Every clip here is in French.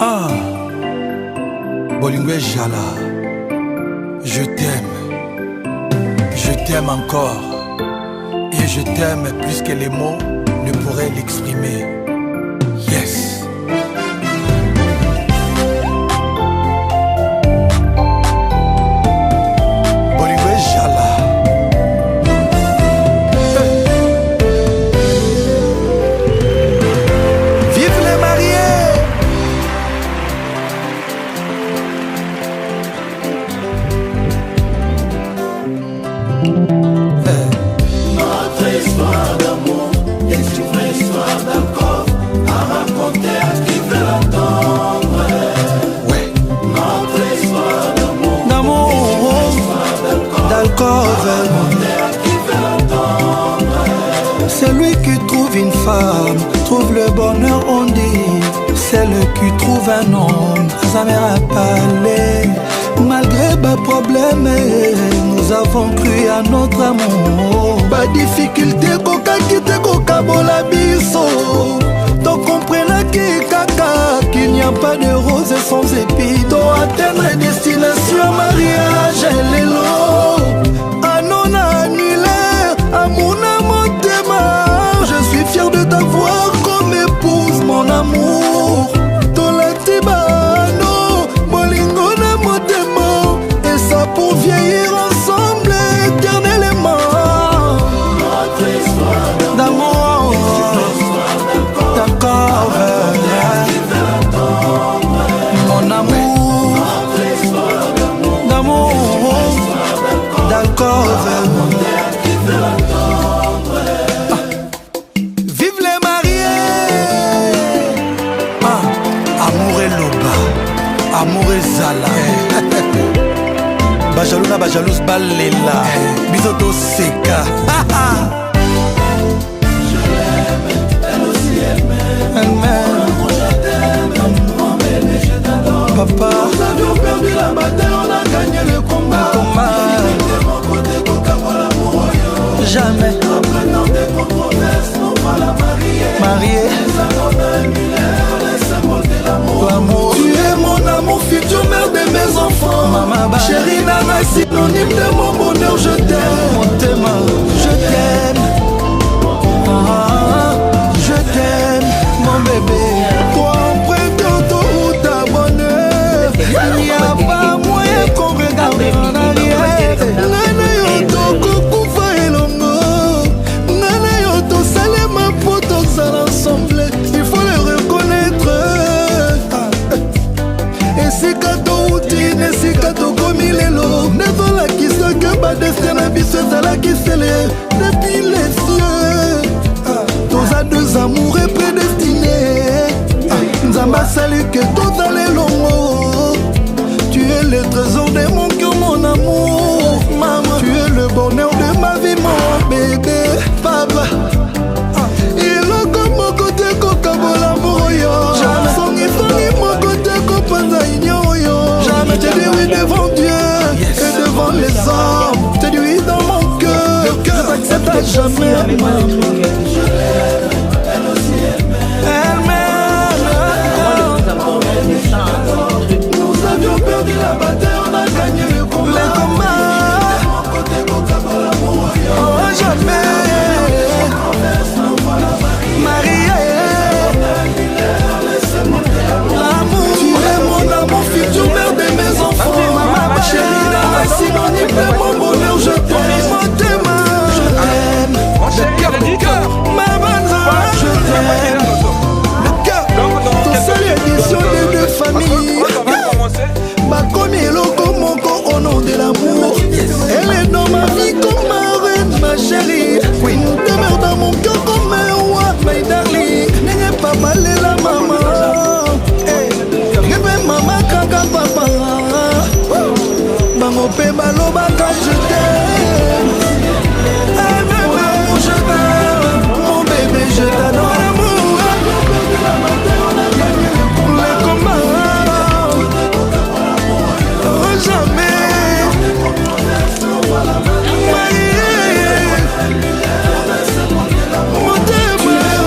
Ah, Bolingwe Jala, je t'aime encore, et je t'aime plus que les mots ne pourraient l'exprimer. Yes. Notre histoire d'amour est une vraie histoire d'alcool à raconter à qui veut l'entendre. Ouais. Notre histoire d'amour est une histoire d'alcool à raconter à qui veut l'entendre. Celui qui trouve une femme trouve le bonheur, on dit. Celle qui trouve un homme, sa mère a parlé. Malgré bas problèmes, nous avons cru à notre amour. Pas difficulté, koka kite koka bola biso. Donc comprenez kaka qu'il n'y a pas de rose sans épis. Doit atteindre destination mariage lelo. Anona annulé, amuna motema. Je suis fier de t'avoir comme épouse, mon amour. Pour vieillir ensemble éternellement. Notre histoire d'amour, d'accord, mon amour, d'amour, d'accord. Vive les mariés. Amour et loba, amour et zala. Bajalou na bajalouse balela biso toseka. Je l'aime, elle aussi elle m'aime. Je t'aime, mon bébé, je t'adore. Papa, nous avions perdu la bataille, on a gagné le combat. De mon côté, coca voilà pour yo. Jamais. Après tant de controverses, on va la marier. Les amours annulaires, les symboles de l'amour. Tu es mon amour, futur mère de mes enfants. Maman, chérie Nana, synonyme de mon bonheur, je t'aime. Mon thème, je t'aime. Je t'aime, mon bébé. Toi, emprunte autoroute à bonheur. Il n'y a pas moyen qu'on regarde en arrière. Nana yoto kokufa elongo. Nana yoto salema poto zala ensemble. Il faut le reconnaître. Esika touti, nesika tokomi lelo. Nezolaki soki badestin na biso ezalaki sele depuis les cieux. Toza deux amoureux prédestinés. Nzamba sali que tozala elongo. Tu es le trésor de mon cœur, mon amour. Maman, tu es le bonheur de ma vie, mon bébé. Papa, iloko mokote kokabola moyo. Songi songi mokote kopanza inyoyo. Je te dis oui devant Dieu et devant les hommes. Je te dis oui dans mon cœur. Je t'accepte à jamais. Je l'aime, elle aussi elle m'aime. Nous avions perdu la bataille, on a gagné le combat. Mon côté coca-cola, mon jamais. Marié. L'amour, tu es mon amour, futur mère de mes enfants. Maman, chérie, Nana, synonyme de mon bonheur, je t'aime. Je t'aime. Le cœur. Maman, je t'aime. Le cœur. Tout seul édition de deux familles. Bakomi eloko moko au nom de l'amour. Elle est dans ma vie comme ma reine, ma chérie. Queen demeure dans mon cœur comme un roi, my darling. N'est pas mal la maman. Rêve maman kaka papa. Bango pe baloba quand je t'aime. Je t'aime, mon bébé, je t'adore. Le combat. Jamais.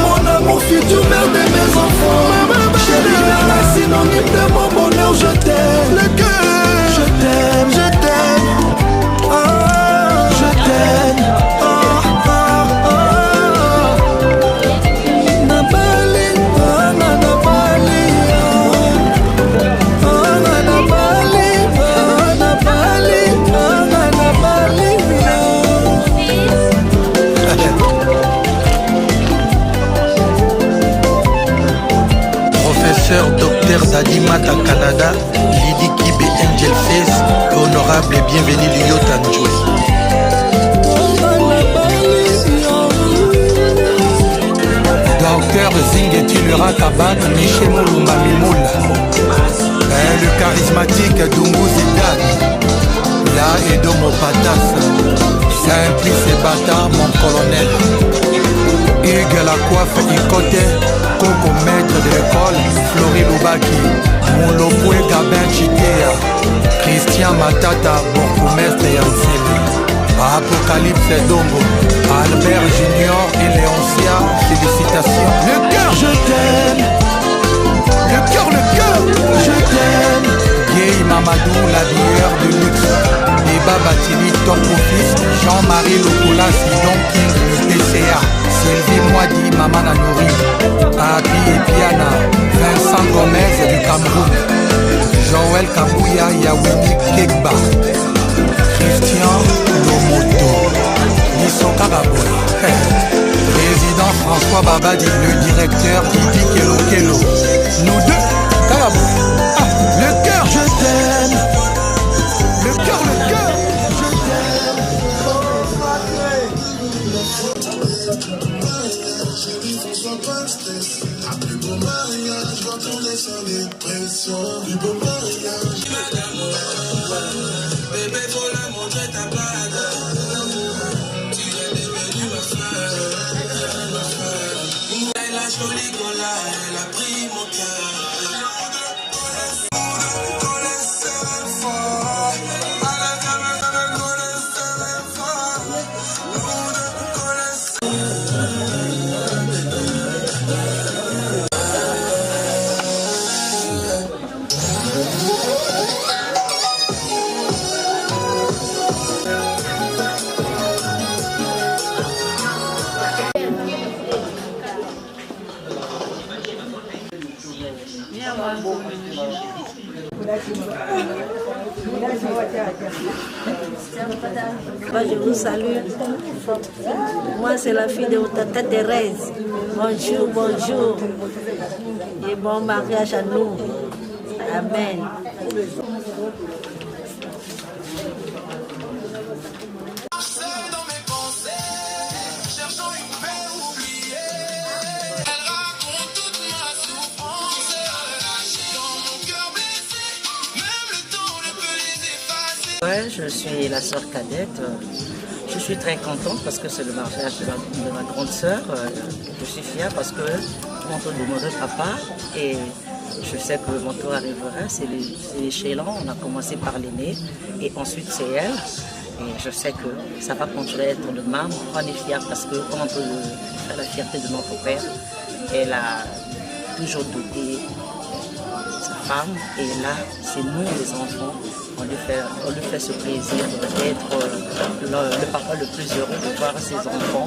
Mon amour futur mère de mes enfants. Chérie, la synonyme de Dadi Mata Canada, Lydie Kibe Angel Face, honorable et bienvenue Lyota Njoué. Docteur Zingetulura Kabak, Miché Moulumba Mimoula, le charismatique Dungu Zidane, là Edo Mopatas, Simplice et bâtard mon colonel, Hugues la coiffe Ikote, Coco maître de l'école, Flori Loubaki, Moulopoué Gabin Chitea, Christian Matata, bourgmestre Yanseli, Apocalypse Dongo, Albert Junior et Léoncia, félicitations. Le cœur, je t'aime. Le cœur, je t'aime. Gay Mamadou, l'habilleur de luxe. Eba Batili, top office. Jean-Marie Lokola, Sidon King, le PCA. Sylvie Moadi, Maman Anouri. Abi et Piana. Vincent Gomez du Cameroun. Joël Kabouya, Yawini Kekba. Christian Lomoto, Nisso Karaboy, président François Babadi, le directeur Didi Kelo Kelo. Nous deux, Karaboy. Ah, le cœur, je t'aime. Le cœur, je t'aime. Plus beau mariage, quand on est sans dépression. Plus beau mariage. Bébé, faut la montrer ta balade. Tu es devenue ma fleur. Elle a jolie cola, elle a pris mon cœur. Je vous salue. Moi, c'est la fille de Tata Thérèse. Bonjour, bonjour. Et bon mariage à nous. Amen. Ouais, je suis la sœur cadette. Je suis très contente parce que c'est le mariage de ma grande sœur. Je suis fière parce que mon tour de papa et je sais que mon tour arrivera. C'est l'échelon. On a commencé par l'aîné et ensuite c'est elle. Et je sais que ça va continuer à être de maman. On est fiers parce qu'on entend la fierté de notre père. Elle a toujours doté sa femme et là, c'est nous les enfants. On lui fait ce plaisir d'être le papa le plus heureux de voir ses enfants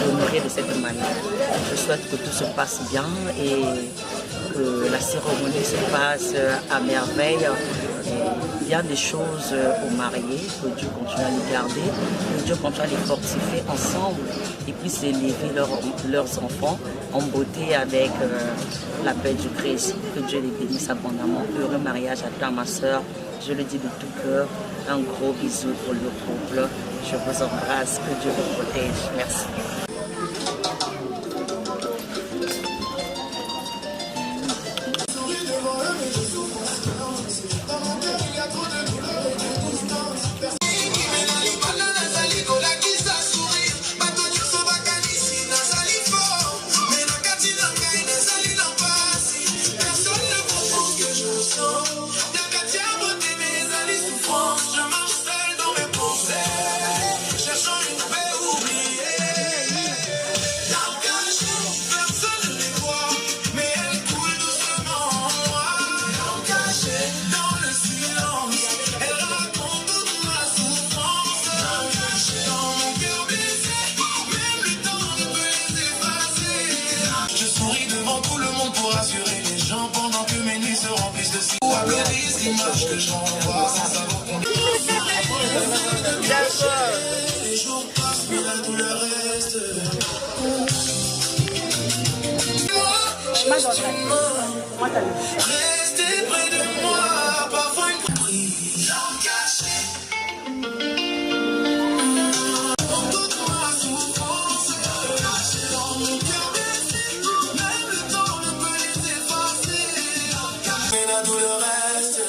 honorés de cette manière. Je souhaite que tout se passe bien et que la cérémonie se passe à merveille. Il y a des choses aux mariés, que Dieu continue à les garder, que Dieu continue à les fortifier ensemble et puisse élever leurs enfants en beauté avec la paix du Christ. Que Dieu les bénisse abondamment. Heureux mariage à toi, ma soeur. Je le dis de tout cœur. Un gros bisou pour le couple. Je vous embrasse. Que Dieu vous protège. Merci. Restez près de moi, parfois une prise en cachet. Pour toute ma souffrance, cachée dans mon cœur blessé, même le temps ne peut les effacer. Mais la douleur reste.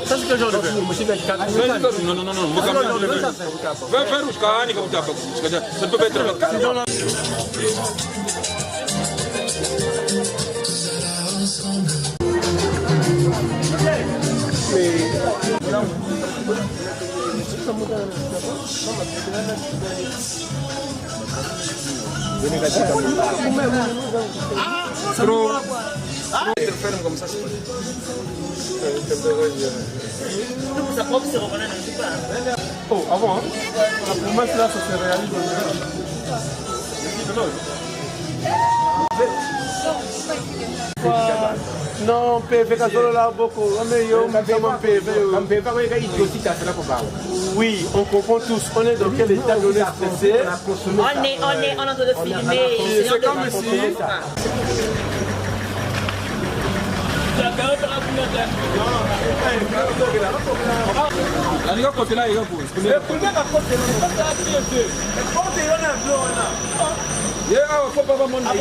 Ça c'est quel genre de verre? Non, non, non, non. Verre ou scani, comme ça peut être. Trop. Ferme comme ça, c'est pas. Oh, avant, hein? La promesse là, ça se réalise non, PV là beaucoup. Oui, on comprend tous. On est dans quel état de stressé. On est en train de filmer. C'est comme si. La liga côté là, il y a pour. Faut pas monter.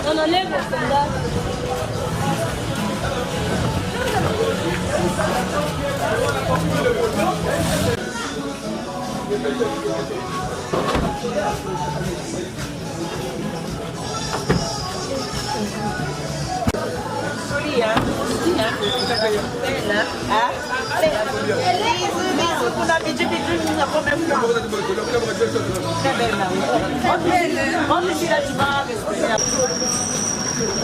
On enlève le soldat.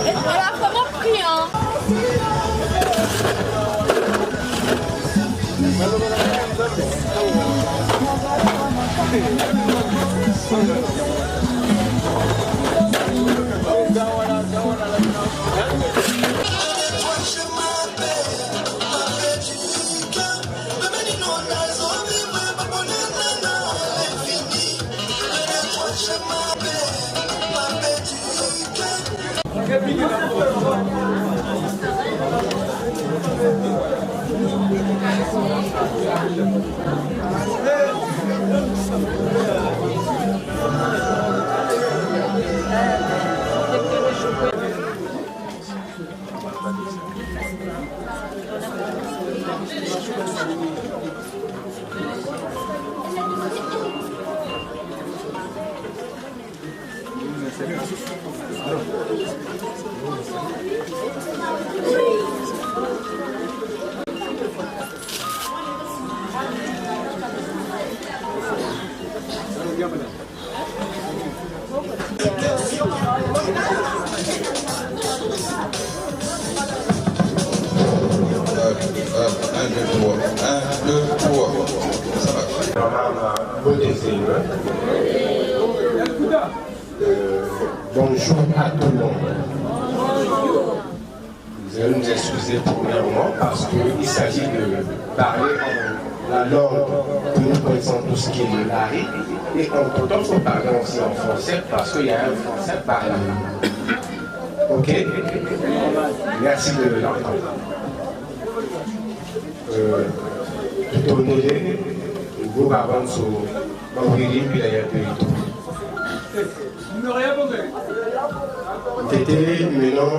Elle a vraiment pris, hein? Bonjour à tout le monde. Vous allez nous excuser premièrement parce qu'il s'agit de parler en la langue que nous connaissons tous qui est le Lari. Et entre autres, il faut parler aussi en français parce qu'il y a un français par là. Ok? Merci de l'entendre. Tout honoré, vous parlez sur Mawiri puis d'ailleurs de Tété, maintenant,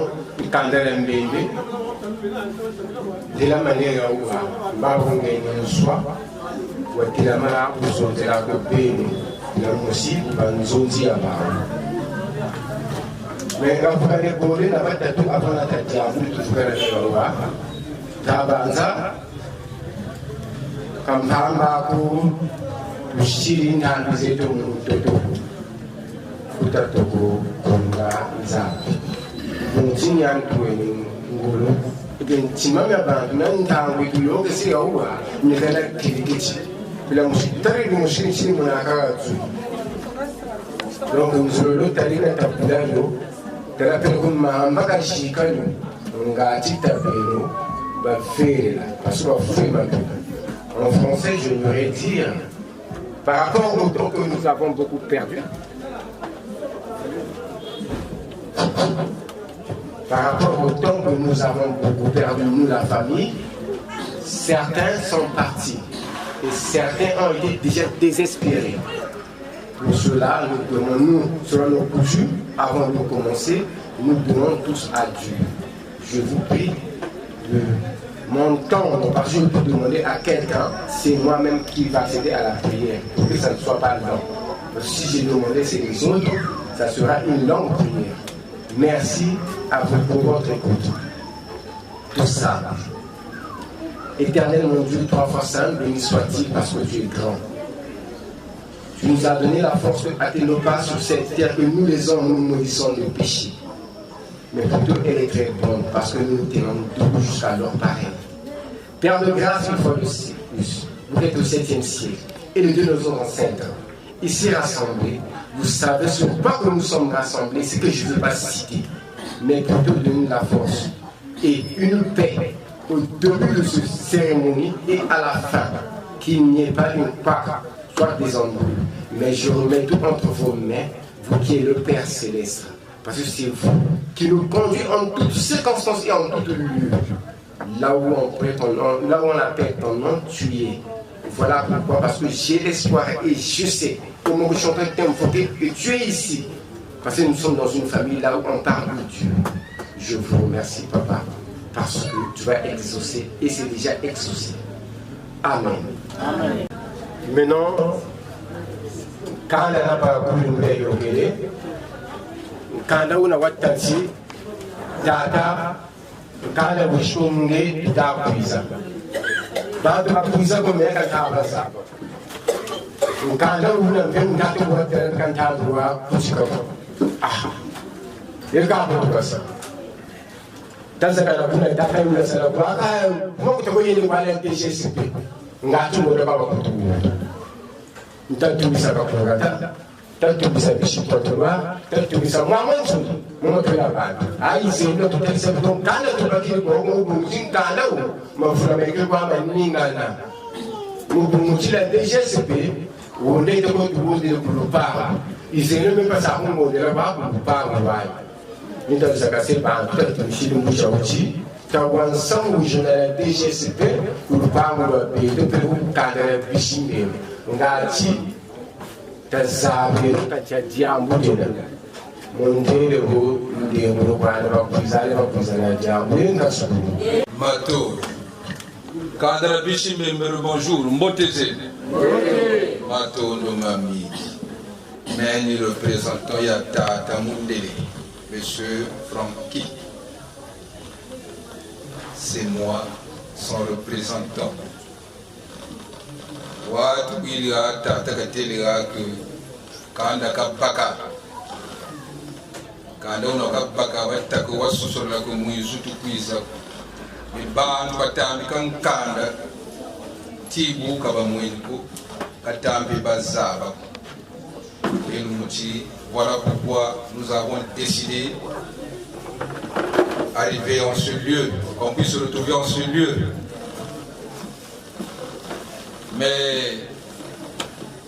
Kandel Mbembe, de la manière où Babongé nous soit, ou à Tilamara, où sont de la copée, la moussi, nous ont dit à Barre. Mais quand vous allez courir, la bataille avant la tête, vous faire le roi. Tabanza, comme Hamaku, le Chili n'a pas été Toto, Kutatoko, Konga, Zapi. Donc, il y a un peu de Ngolo. Et Timamia Bantan, with the yoga, c'est à Oua, mais elle a Kirikiti. Puis la musique, très de machine, c'est mon accaratsu. Donc, nous avons le Talina Tapudano. Terapeuta Makashi Kanu, Ngatita Beno, Bafela, parce qu'on fait maintenant. En français, je voudrais dire, par rapport au temps que nous avons beaucoup perdu, par rapport au temps que nous avons beaucoup perdu, nous, la famille, certains sont partis et certains ont été déjà désespérés. Pour cela, nous donnons, selon nos coutumes, avant de commencer, nous donnons tous à Dieu. Je vous prie de m'entendre, parce que je peux demander à quelqu'un, c'est moi-même qui va accéder à la prière, pour que ça ne soit pas long. Parce que si j'ai demandé, c'est les autres, ça sera une longue prière. Merci à vous pour votre écoute. Tout ça. Éternel mon Dieu, 3 fois saint, béni soit-il parce que tu es grand. Tu nous as donné la force de hâter nos pas sur cette terre que nous les hommes nous maudissons nos péchés. Mais plutôt elle est très bonne parce que nous tenons debout jusqu'à leur pareil. Père de grâce, une fois de plus, vous êtes au 7e siècle et le Dieu de nos ancêtres. Ici rassemblés, vous savez sur quoi que nous sommes rassemblés, c'est que je ne veux pas citer, mais plutôt donner la force et une paix au début de cette cérémonie et à la fin, qu'il n'y ait pas une part, soit des embrouilles. Mais je remets tout entre vos mains, vous qui êtes le Père Céleste, parce que c'est vous qui nous conduit en toutes circonstances et en toutes lieux. Là où on prête ton nom, là où on appelle ton nom, tu es. Voilà pourquoi, parce que j'ai l'espoir et je sais comment je suis en train de t'invoquer et tu es ici. Parce que nous sommes dans une famille là où on parle de Dieu. Je vous remercie, Papa, parce que tu vas exaucer et c'est déjà exaucé. Amen. Amen. Maintenant, quand on a pas voulu nous aider, quand on a wattansi, data, quand on a voulu d'appuiser. Bado appuiser comme elle a abraçado. Quand on a vu un gâteau pour être cantant droit, pour se faire. Ah, il garde tout ça. Dans ce cas-là, vous n'êtes pas fait une seule fois. Moi, je voyais les balais de GCP. Ngatu mo da baba kutu ntantu bisa ka kongata tantu bisa bishito toba tantu bisa mwamantu mo tula bantu ai zendo to tesa don kana to bakiri ko ngo mujinga lawo mafuna meke kwa maninga na ngo mujila DGCP wonde to ko tubude ko para izene me pasa ngo de la baba para vai então bisa ka se bantu tantu shilu mushauchi ensemble je n'ai DGCP pour parler de pelo cadre bichimé ngati tazabe katia mbudela mondele ho ndemo kwa na bakuzana jambo ngasu Mato cadre bichimé bonjour mboteze Mato no mami mais nous représentons Yata Mundele monsieur Francky. C'est moi, son représentant. Watu iliga tatakateliga que kanda kabaka kanda uno kabaka watako wasusola ko muizutu kwiza bantu batambi kankanda tibu kaba mwinko katambi bazaba et voilà pourquoi nous avons décidé arriver en ce lieu, qu'on puisse se retrouver en ce lieu. Mais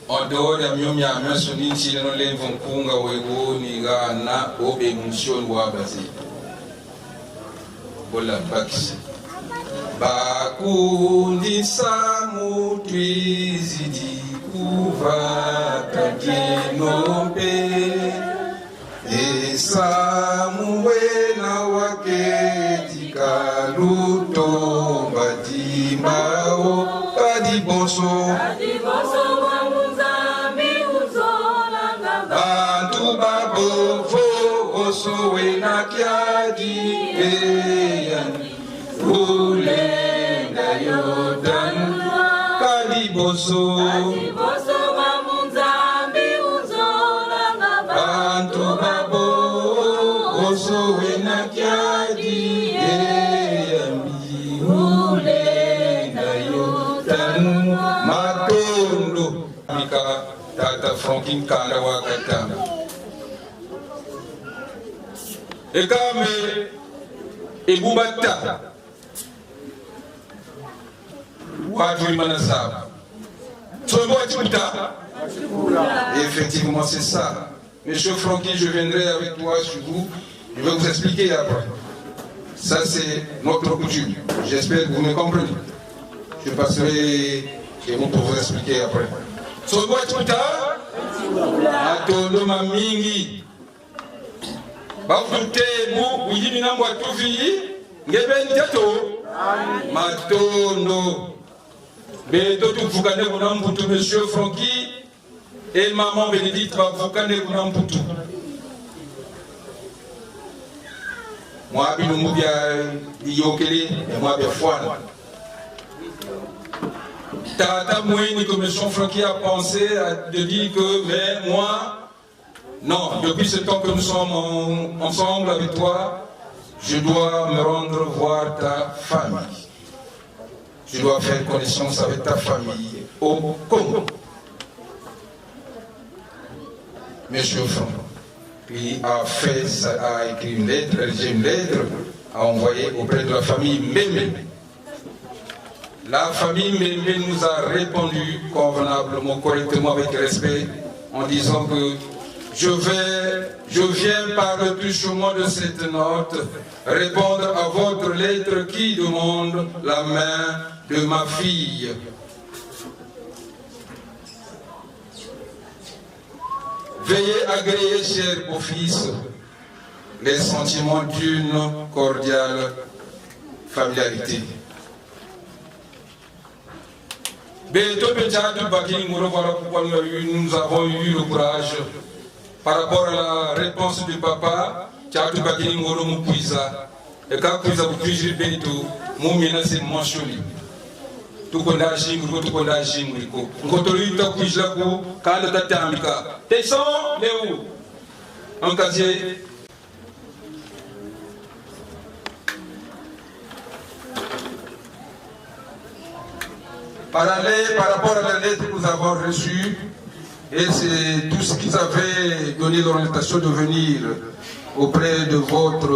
en dehors de Miomia, Monsoni, si nous l'avons Kunga, Wego, Niga, Na, Obe, Monsion, Wabazi. Voilà, Bakis. Bakundi Samu, Tuizidi, Kuva, Kakinope. Et Samuel Nawake Tikalu Kadiboso Bantu babo oso wena kiadi Ulenga yodan Kadiboso Bantu babo oso wena kiadi Ulenga yodan Matondo Mika Tata Franklin Kanda Wakatanga Ekame Ebubata Wadri Manasab Effectivement c'est ça. Monsieur Francky, je viendrai avec toi sur vous. Je vais vous expliquer après. Ça c'est notre coutume. J'espère que vous me comprenez. Je passerai chez vous pour vous expliquer après. Sobo Tuta Atondo Mamingi Bafute Bu Ujimi Nambwa Tufi Ngeben Teto Matondo Beto Tufukane Kunamputu Monsieur Francky et maman Bénédicte Bafukane Kunamputu. Moi Binou Bia Yokele et moi Biafouane. Tata Mouini, que M. Francky a pensé de dire que, mais moi, non, depuis ce temps que nous sommes ensemble avec toi, je dois me rendre voir ta famille. Je dois faire connaissance avec ta famille au Congo. M. Francky a écrit une lettre, rédigé une lettre, a envoyé auprès de la famille Mémé. La famille Mémé nous a répondu convenablement, correctement, avec respect, en disant que je viens par le truchement de cette note répondre à votre lettre qui demande la main de ma fille. Veuillez agréer, cher beau-fils, les sentiments d'une cordiale familiarité. Nous avons eu le courage par rapport à la réponse du papa. Et quand vous avez toujours Benito, mon mien c'est mentionné. Tout le monde a dit, tout le monde a dit, quand on a eu la couche là, quand on a été en Amérique, t'es sans, mais où? En casier. Par rapport à la lettre que nous avons reçue, et c'est tout ce qu'ils avaient donné l'orientation de venir auprès de votre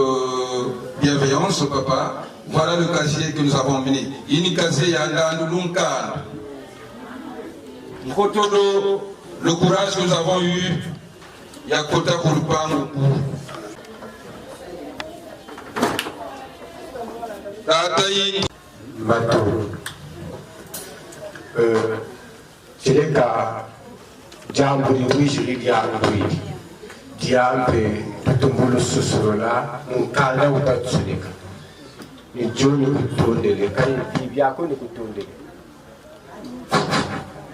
bienveillance, papa. Voilà le casier que nous avons mené. Il casier le courage que nous avons eu, il y a Kota Kourpan. C'est le cas Djamburi, oui, je l'ai dit à Mburi. Djambé, tout le monde se sera là, mon calme ou pas de ce cas. Les Johnny Couton de l'école, il y a qu'on est couton de l'école.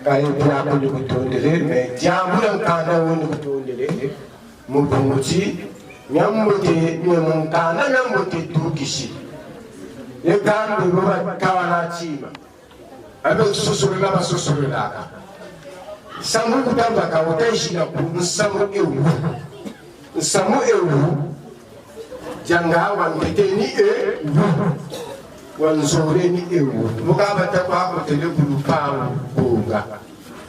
Quand il y a qu'on est couton de l'école, mais Djamburi, un calme ou un couton de l'école, mon bon outil, Nyambote, mon calme, Nyambote, tout ici. Le calme de Baba Kawanachima. Avec ce soir-là, ce soir-là. Samu kutamba kawotaji na kumsamu ewu. Nsamu ewu. Janga wangeteni wanzoreni ewu. Muga batakwa kutele kulupa bunga.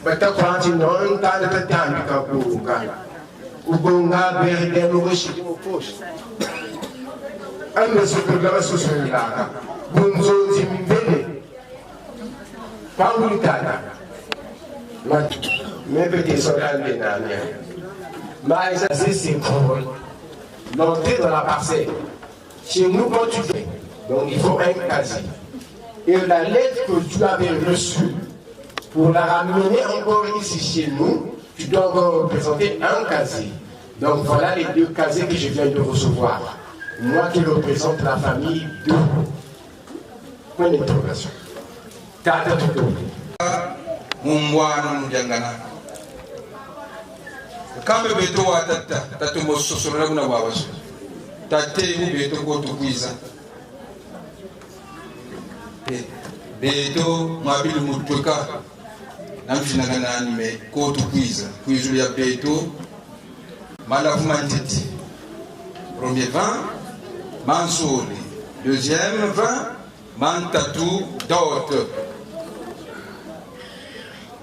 Batakwa anti non tanda tatandi ka bunga. Ubunga berde mugoshi mukoshi. Ando sokurla ce soir-là. Bunzo zimbele. Mes petits soldats bénamiens, c'est pour l'entrée dans la parcelle. Chez nous, quand tu fais, donc il faut un casier. Et la lettre que tu avais reçue, pour la ramener encore ici chez nous, tu dois encore présenter un casier. Donc voilà les deux casiers que je viens de recevoir. Moi qui représente la famille de... Point d'interrogation. mumbwana mujangana kambe beto wa tata mososora kuna wabaso tate beto ko tukwiza beto mwabilu mutuka namshinangana me ko tukwiza kwizu ya beto malafu mantiti premier vin mansoli deuxième vin mantatou d'autres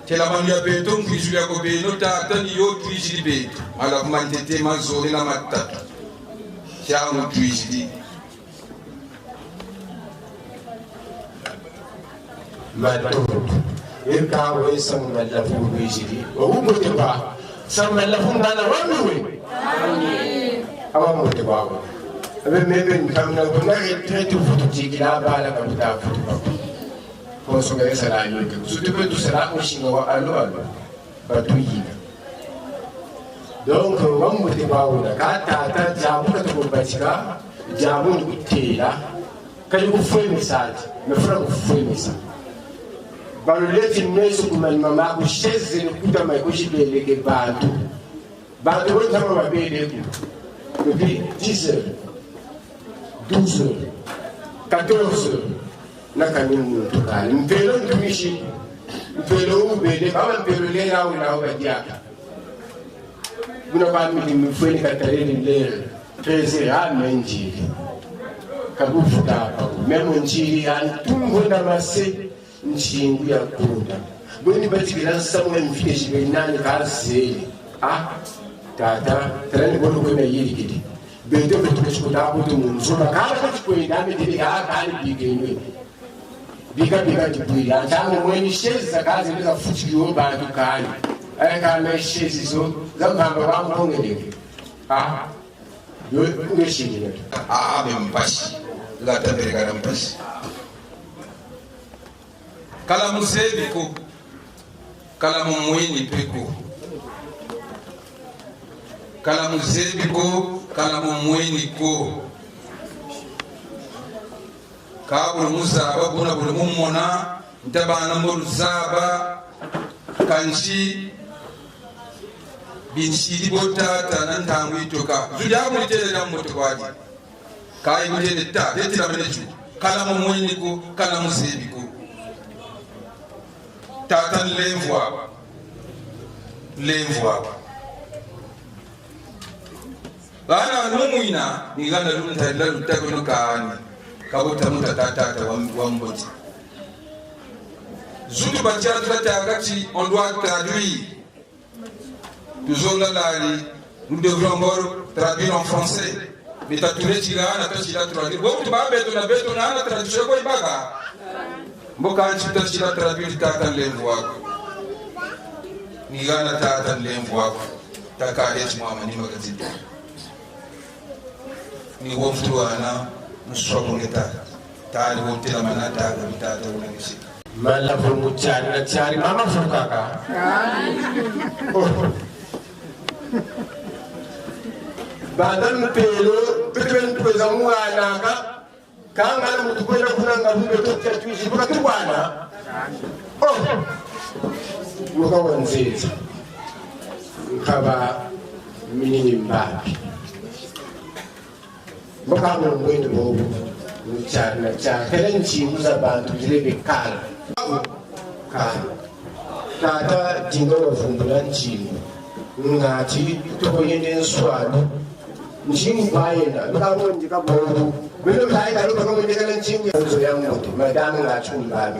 c'est la manu ya beto kwizu ya ko beno tata ni yo kwizi beto malafu mantiti mansoli na matatu changu kwizi Madou, il a envoyé son malafu kwizi ou mote ba son malafu ngana wamwe awa mote ba abe mebe kamna ko na retraite futu jigila bala kabita futu ko so ga sala ni ke su te tu sala ko shinga wa alo ba tu yi donc wam mote ba wona ka ta jamu ka to batika jamu ni tela ka ko foi message me fera ko foi message baloleti mnesu kumalima ku chaise ni kuta mai ko shibele ke bantu wote kama mabele ku depuis 10 heures 12 heures 14 heures na kanini tukali mpelo ntumishi mpelo ubele kama mpelo lera una ubadiaka kuna kwa mimi mfweni katareni lera 13 amenji kabufuta hapa memo njiri antungo na mase nchingu ya kuda bweni batikira samwe mfike shibenani karseli tata tarani bono kwena yiri kiti bende betukeshikuta kuti munzuma kala kuti kwenda medili kali bigenwe bika tipuri antango mweni shezi kazi ndiza fuchiyo bantu kali kana shezi zo zambamba wangongeleke yo ngeshingile mpashi ngatambereka mpashi kala muzebiko kala mumwini peko kala muzebiko kala mumwini ko kabul muzaba kuna bul mumona ntabana muruzaba kanchi binshiri botata nan tangu itoka zuja mu tele na mutwaji kai mu tele ta detira meneju kala mumwini ko kala muzebiko tatan lemvwa bana numuina nigana lunta la lutako no kaani kabota mutatata wamboti zudu batia tata on doit traduire toujours là nous devons encore traduire en français mais tatule chilana tachila traduire bon ba beto na traduire ko ibaga mboka nchita chila traduire tata lemvwa nigana tata lemvwa takale chimama ni magazini ni woftuana mushrabungeta tali wotela manata bitata unangishi mala fumu chari mama fukaka badan pelo pepen pezamu anaka kanga mutukwenda kunanga bube tokya twishi buka tubana muka wanzeza nkaba minini mbapi mboka mwendo bobu mchana kele nchingu za bantu zilebe kala tata jingo wavumbula nchingu ngati tukoyende nswano nchingu bayenda lukamonjika bobu bino bayenda lukamonjika nchingu yanzo ya mwote madamu ngachumbabi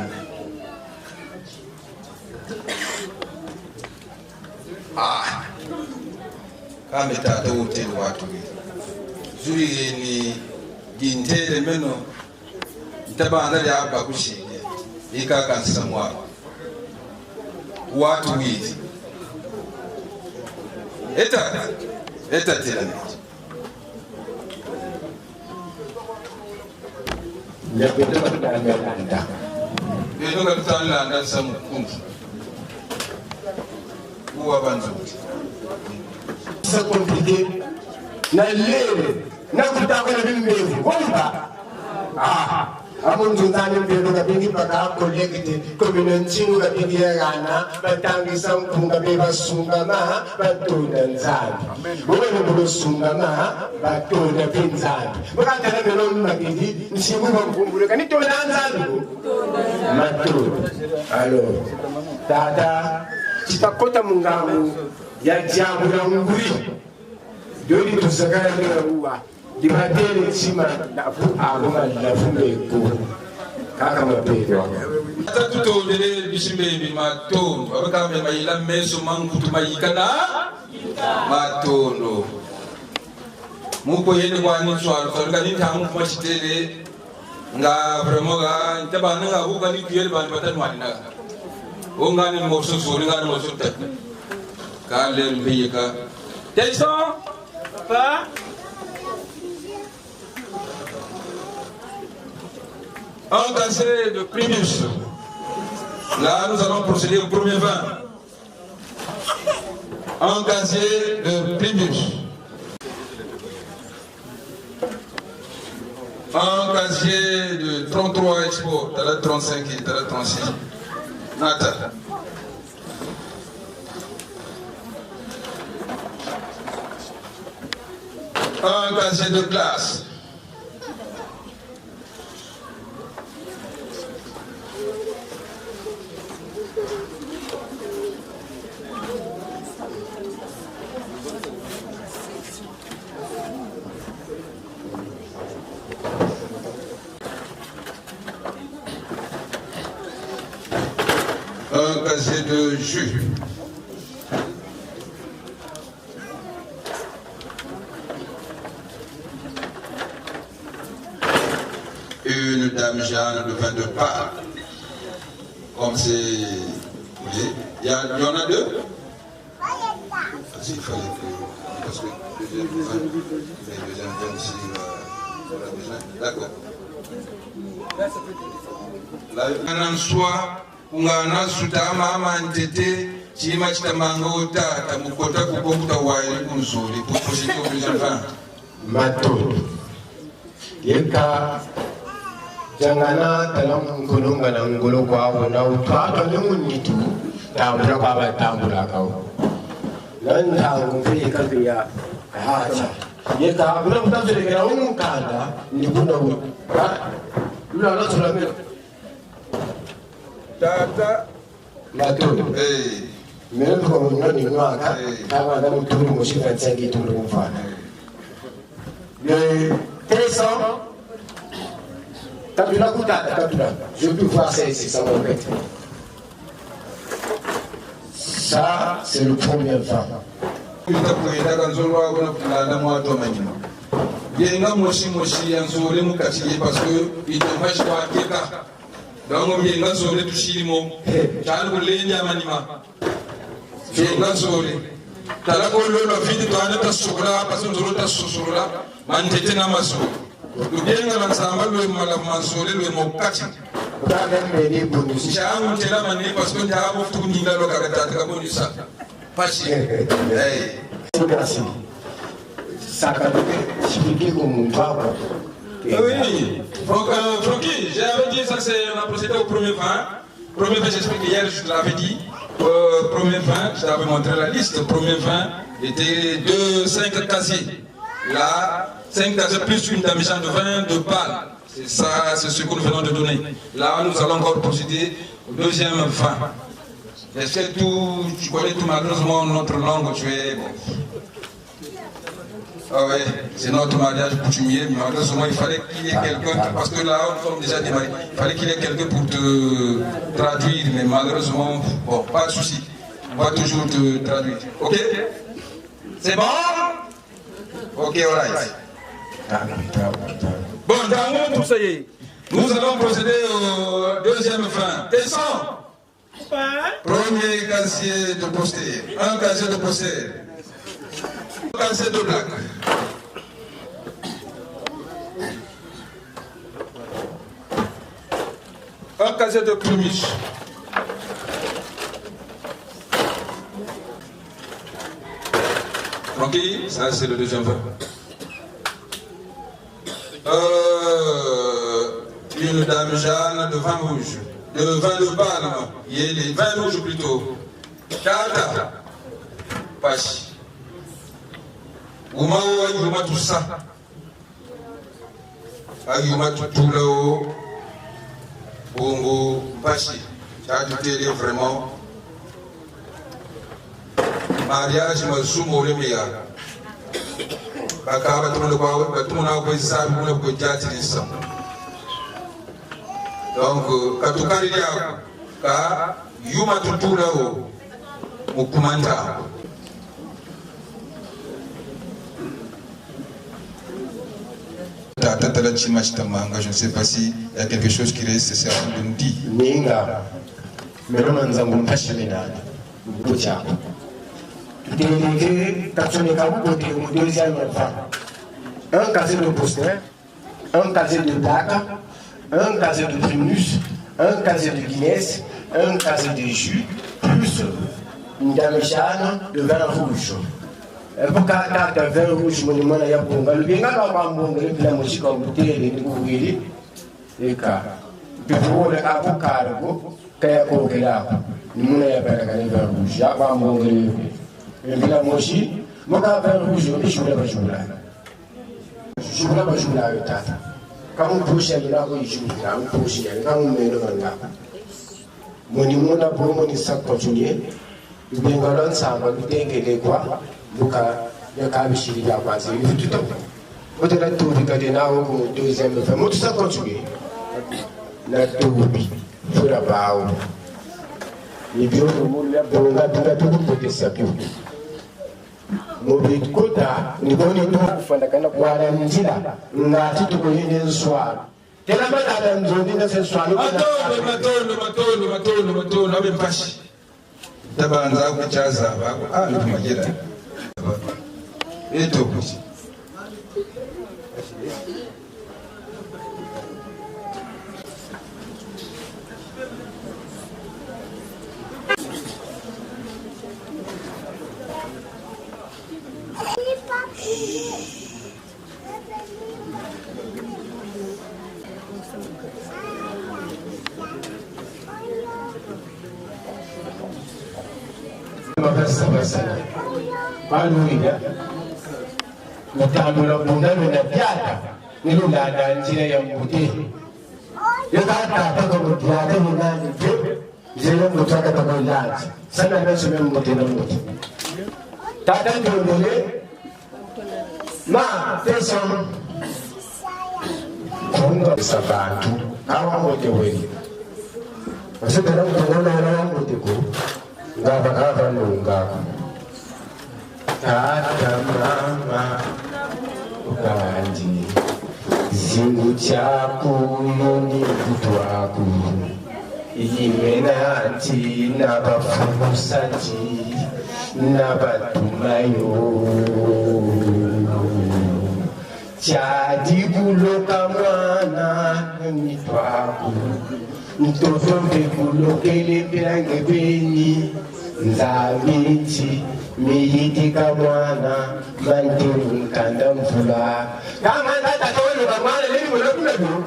kame tata wote watu zuri ni gintele meno itabanda ya bakushige ika kansa mwa watu wizi eta tena ya beto katanda beto katanda samu kundu uwa banzu c'est compliqué na lele na kutaka na mimbevu bomba Amon Zunani Piro Gabini Baga, collected, Cominantino Gabiana, Batangi Sam Kungabeva Sungama, Batun and Zan. Women Sungama, Batun and Pinzan. But I tell them alone, Magidi, Simu Kumbukanito Lanzan. Matu, allo, Tata, Chitakota Mungamu, Yajamu Munguri, Dodi to Sagara, di materi cima na fu aguma na fu meko kaka mapero tatuto dele bisimbe bi maton abaka me mayila meso mangu tumayikana matondo muko yene kwani swalo sorgani tamu mashitele nga vraiment ga ntaba nga huka ni kiyel ban batan wanina ongani morso sori ngani morso tat ka le mbiyeka tension papa. Un casier de primus. Là, nous allons procéder au premier vin. Un casier de primus. Un casier de 33 Expo. T'as la 35 et t'as la 36. Nata. Un casier de glace. Un casier de jus. Une dame Jeanne de vin de Pâques. Comme c'est... Oui. Il y en a deux? Il fallait que... Parce que le deuxième vin aussi... D'accord. La soi, ungana sutama ama ntete chima chitamanga utata mukota kukombuta waili kunzuli proposito deuxième vin. Mato. Yeka jangana talam kulunga na ngolo kwa na utata nunitu tambura kwa batambura kao. Nan tangu fi kabia hacha. Yeka bura mtazile kana umukanda ni bunda u. Lula la tulamela. Tata Mato. Eh. Melo ko ngani ngaka kama na muturu mushika tsangi turu mfana. Le intéressant. Kabila Koutata, Kabila. Je peux voir ça ici, ça m'embête. Ça, c'est le premier vin. Yenga moshi yanzole mukatiye parce que il dommage kwa keka. Donc yenga zole tushirimo. Tala kulenya manima. Yenga zole. Tala ko lolo vidi to anata sokra parce que zolo ta sosora mantete na maso. Lugenga la samba le mala manzole le mokati. Kaka mbele bonus. Chamu tela mani parce que ndabo funinga lo kakata ka bonisa. Pachi. Hey. Merci. Ça a expliqué comme papa. Oui, Francky, j'avais dit ça, on a procédé au premier vin. Premier vin, j'explique hier, je l'avais dit. Premier vin, je t'avais montré la liste. Le premier vin était 5 casiers. Là, 5 casiers plus une demi-jeanne de vin de balle. C'est ça, c'est ce que nous venons de donner. Là, nous allons encore procéder au deuxième vin. Est-ce que tu connais tout malheureusement notre langue, tu es bon. Ah ouais, c'est notre mariage coutumier, mais malheureusement il fallait qu'il y ait quelqu'un, parce que là nous sommes déjà démarrés, il fallait qu'il y ait quelqu'un pour te traduire, mais malheureusement, bon, pas de souci, on va toujours te traduire. Ok? C'est bon? Ok, alright. Bon, dans tout ça y est, nous allons procéder au deuxième vin. Descends! Premier casier de poster, un casier de poster. Un casier de blague. Un casier de plumiche. Ok, ça c'est le deuxième vin. une dame Jeanne de vin rouge, de vin de palme, et les vins rouges plutôt. Kata, Pachi. Ouma Yuma tout ça. Ayuma tout là-haut. Bongo, Pachi. J'ai vraiment. Mariage, je me suis mouru, mais bakaba tumuna ko isabi muna ko jati nisa donc katukari ya ka yuma tutula o mukumanda Tatala Chimachtamanga, je ne sais pas s'il y a quelque chose qui reste nécessaire de nous dire. Ninga, mais non, nous avons pas cherché là. Délégué, deuxième enfant. Un casier de poster, un casier de plaque, un casier de primus, un casier de Guinness, un casier de jus, plus une dame Jeanne de vin rouge. Pour carte de vin rouge, monument à Yabonga, le bien à Bambonga, la musique en bouteille de Kourili, et car, puis pour le capot cargo, qu'il y a nous n'avons pas de vin rouge, Yabonga. Et puis la mochi, mon vin rouge, je voulais pas jouer là. Je voulais pas jouer là, quand on pousse à l'heure, il joue là, on pousse à l'heure, on met le là. Mon niveau n'a pas mon sac continué. Le Bengalon, ça va nous dégager quoi. Donc, il y a qu'à bicher les gars, il faut tout le temps. Quand on a tout regardé là, on deuxième fois, moi tout ça continue. La tourbi, il faut la barre. Les bureaux de mon lèvre, on a tout pour des sapiens. Mobile Kota, nous connaissons tout voilà Nzila, nous avons tout connu le soir. Quelle est la matin de ce soir? Maton, même pas. D'abord, nous avons Jaza, ah, nous avons dit là. Et tout. Paluida, Natalo Bundano Nadiata, Nilula, and Zia Muti. You can't talk about Yata Munani, Zero Mutaka Land, sometimes remember Muti. Tata Dole, Ma, there's some Congo Sabantu, how would you wait? I said, I don't know around with the go. Gava Lunga. Tata mama ukanji zingu chako yoni kutwaku imenati nabafumusati nabatumayo chadibuloka mwana mitwaku mtoto mbebulokele pirange beni nzabiti miyitika mwana manturu nkanda mvula kama tata tole bamwana leli mulakula byo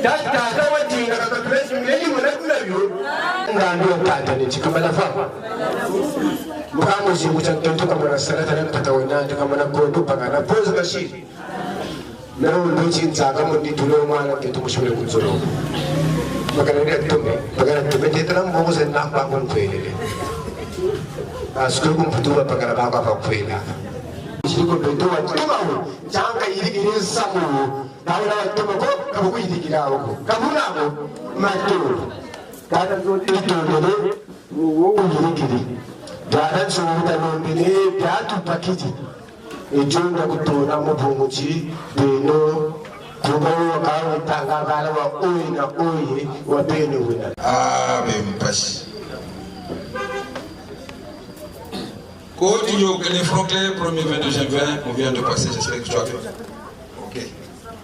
tata watinga kakapesi leli mulakula byo ngando tata ni chikamala fa mukamo zimucha ntonto kama na salata na patawena kama na gondo pagana poza bashiri na ulochi nzaka mundi tulo mwana ketu mushule kuzoro magana tume tetara mbogo se nakwa konfele Asukun putua pakara baka pakwela. Chiko betua tumawo. Changa irigire samu. Daula tumako kabuku irigire awoko. Kabuna ko mato. Kada ko tito dole wo irigire. Dada chuta nombele byatu pakiti. Ejonga kutona mubunguchi beno kubawo kawo tanga bala wa oyi na oyi wa beno wina. Ah, bempashi. Continue les fronts clairs, 1er 22 janvier, on vient de passer, j'espère que tu as fait. Ok.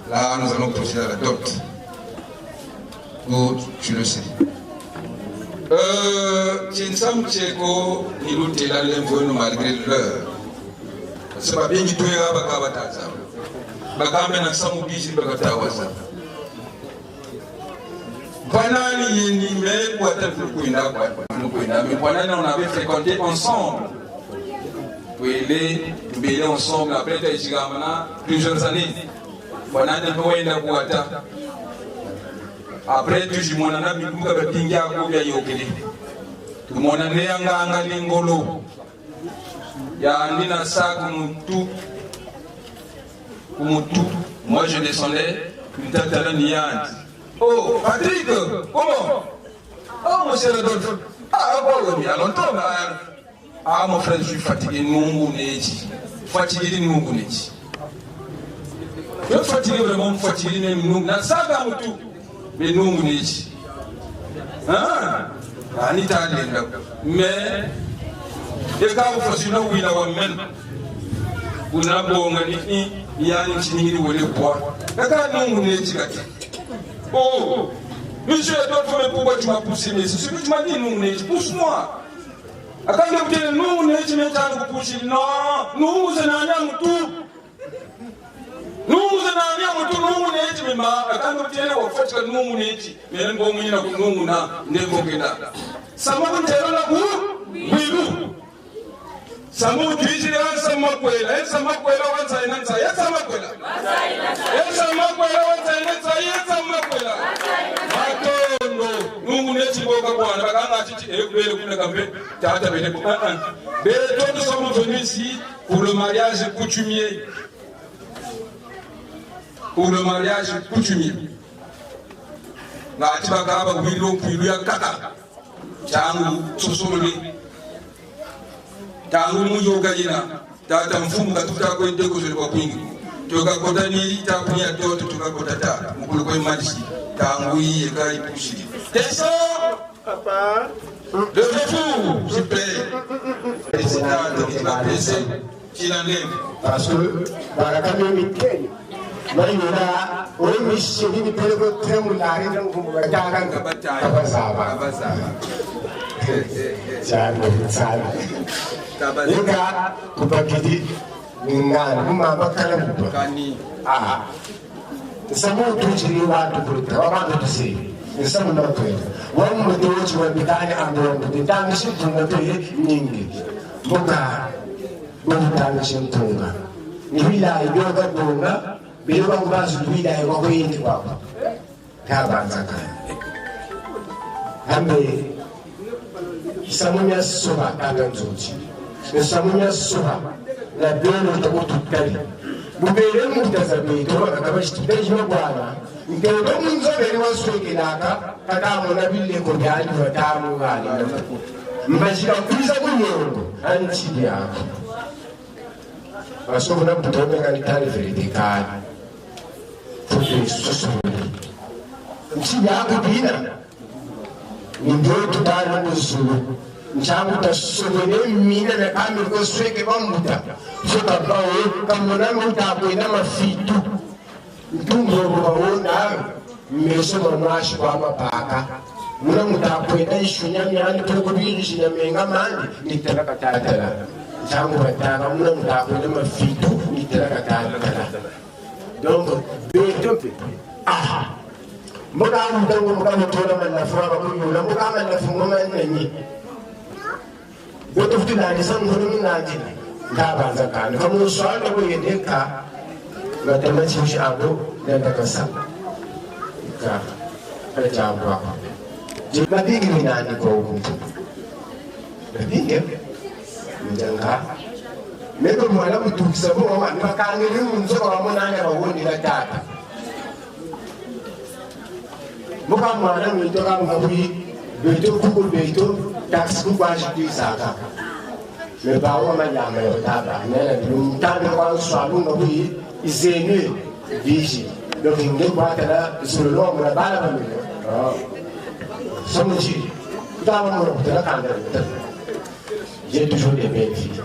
Là, nous allons procéder à la dot. Tu le sais. Tiensam Tcheko, il est là, l'invoi, malgré l'heure. C'est pas bien du tout, il y a un Bakabataza. Bakamena Samoubi, Bakatawaza. Panani Yenime, mais Panani, on avait fréquenté ensemble. Nous étions ensemble après plusieurs années. Panani, après, tu dis, mon anabi, nous avons dit, tout le monde a né en Lingolo. Il y a un dinasa Kumutu. Moi, je descendais, une tatala niante. Oh, Patrick, comment? Oh, monsieur Rodolphe. Ah, bon, il y a longtemps. Ah, mon frère, je suis fatigué. Fatigué, je suis fatigué, vraiment fatigué. Mais nous, Anita, mais les gars, vous faites une ouïe là, vous n'avez pas dit, il y a une chimie où les bois. Regarde, nous, oh, monsieur, pourquoi tu m'as poussé? Mais c'est ce que tu m'as dit, nous, pousse-moi. Attends, nous, non, nous, c'est un tout. Nous avons tout le monde mais quand nous tenons au fait que nous mais nous avons ça m'a dit la boue, oui, nous. Ça m'a dit, ça m'a dit, ça m'a nous sommes venus ici pour le mariage coutumier. Pour le mariage coutumier. Natibakaba Willow Pulia Kata. Tangu Sosoli. Tangu Yogayina. Tatam Funga to Tako in Deco Waping. Toga Kotani, Tapunia Toto to Kotata, Mukuluko Madisi. Tangu Yekai Pushi. Tessa, Papa. De fou, s'il vous plaît. Et c'est là de la blessée. Parce que, dans la caméra, Maïna, on est mis une période très moulari dans le Gagan Kabazava. Les gars, Kupakidi, Nina, Bakani. Ah, some more to you want to put the sea. In some not good. One would do it when the guy and the damaging to the Ningi. Boga, Boga damaging Tonga. Nila, Yoga Bonga. Bila ubasi tuida ya kwa hii kwa kaba zaka ambe samunya soba kata nzochi samunya soba na belo tukututali bubele mutazabe to akabashi tujima bwana ngelo munzobele wasweke naka kadamu na bille ko byali batamu gali mbashika kuliza kunyongo anti yako aso na mtoto ngani tali veridikali Nchiyaku bina ndio tutana nzulu nchamu tasogene mina na kamera ko sweke bamuta soka bawo kamona muta ko ina mafitu ntungo baona meso mwashi kwa mapaka muna muta ko ina ishunya myani to ko biri shinya menga mandi nitala katatala nchamu bataka muna muta ko ina mafitu nitala katatala. Donc, ah, Mokam Mokam la Fraba, Mokam la Fumama and me. What of the Nadisan Huruminati? Gabazakan, come on, swallow away a car, but the message Abu, then the Kasa. A job. Jima big in Nani go. The big, Nego mwana mtukisa kwa makani mzo kwa mwana wawoni la tata. Muka mwana mitoka mwawi beto kuku beto taksi kwa jiti saka. Mebawa manyama yotaba. Nena mtane kwa swalu mwawi izene viji. Doki nge kwa tala sulolo mwana bala mwana. Samuji. Utawa mwana kutala kandara. J'ai toujours des belles filles.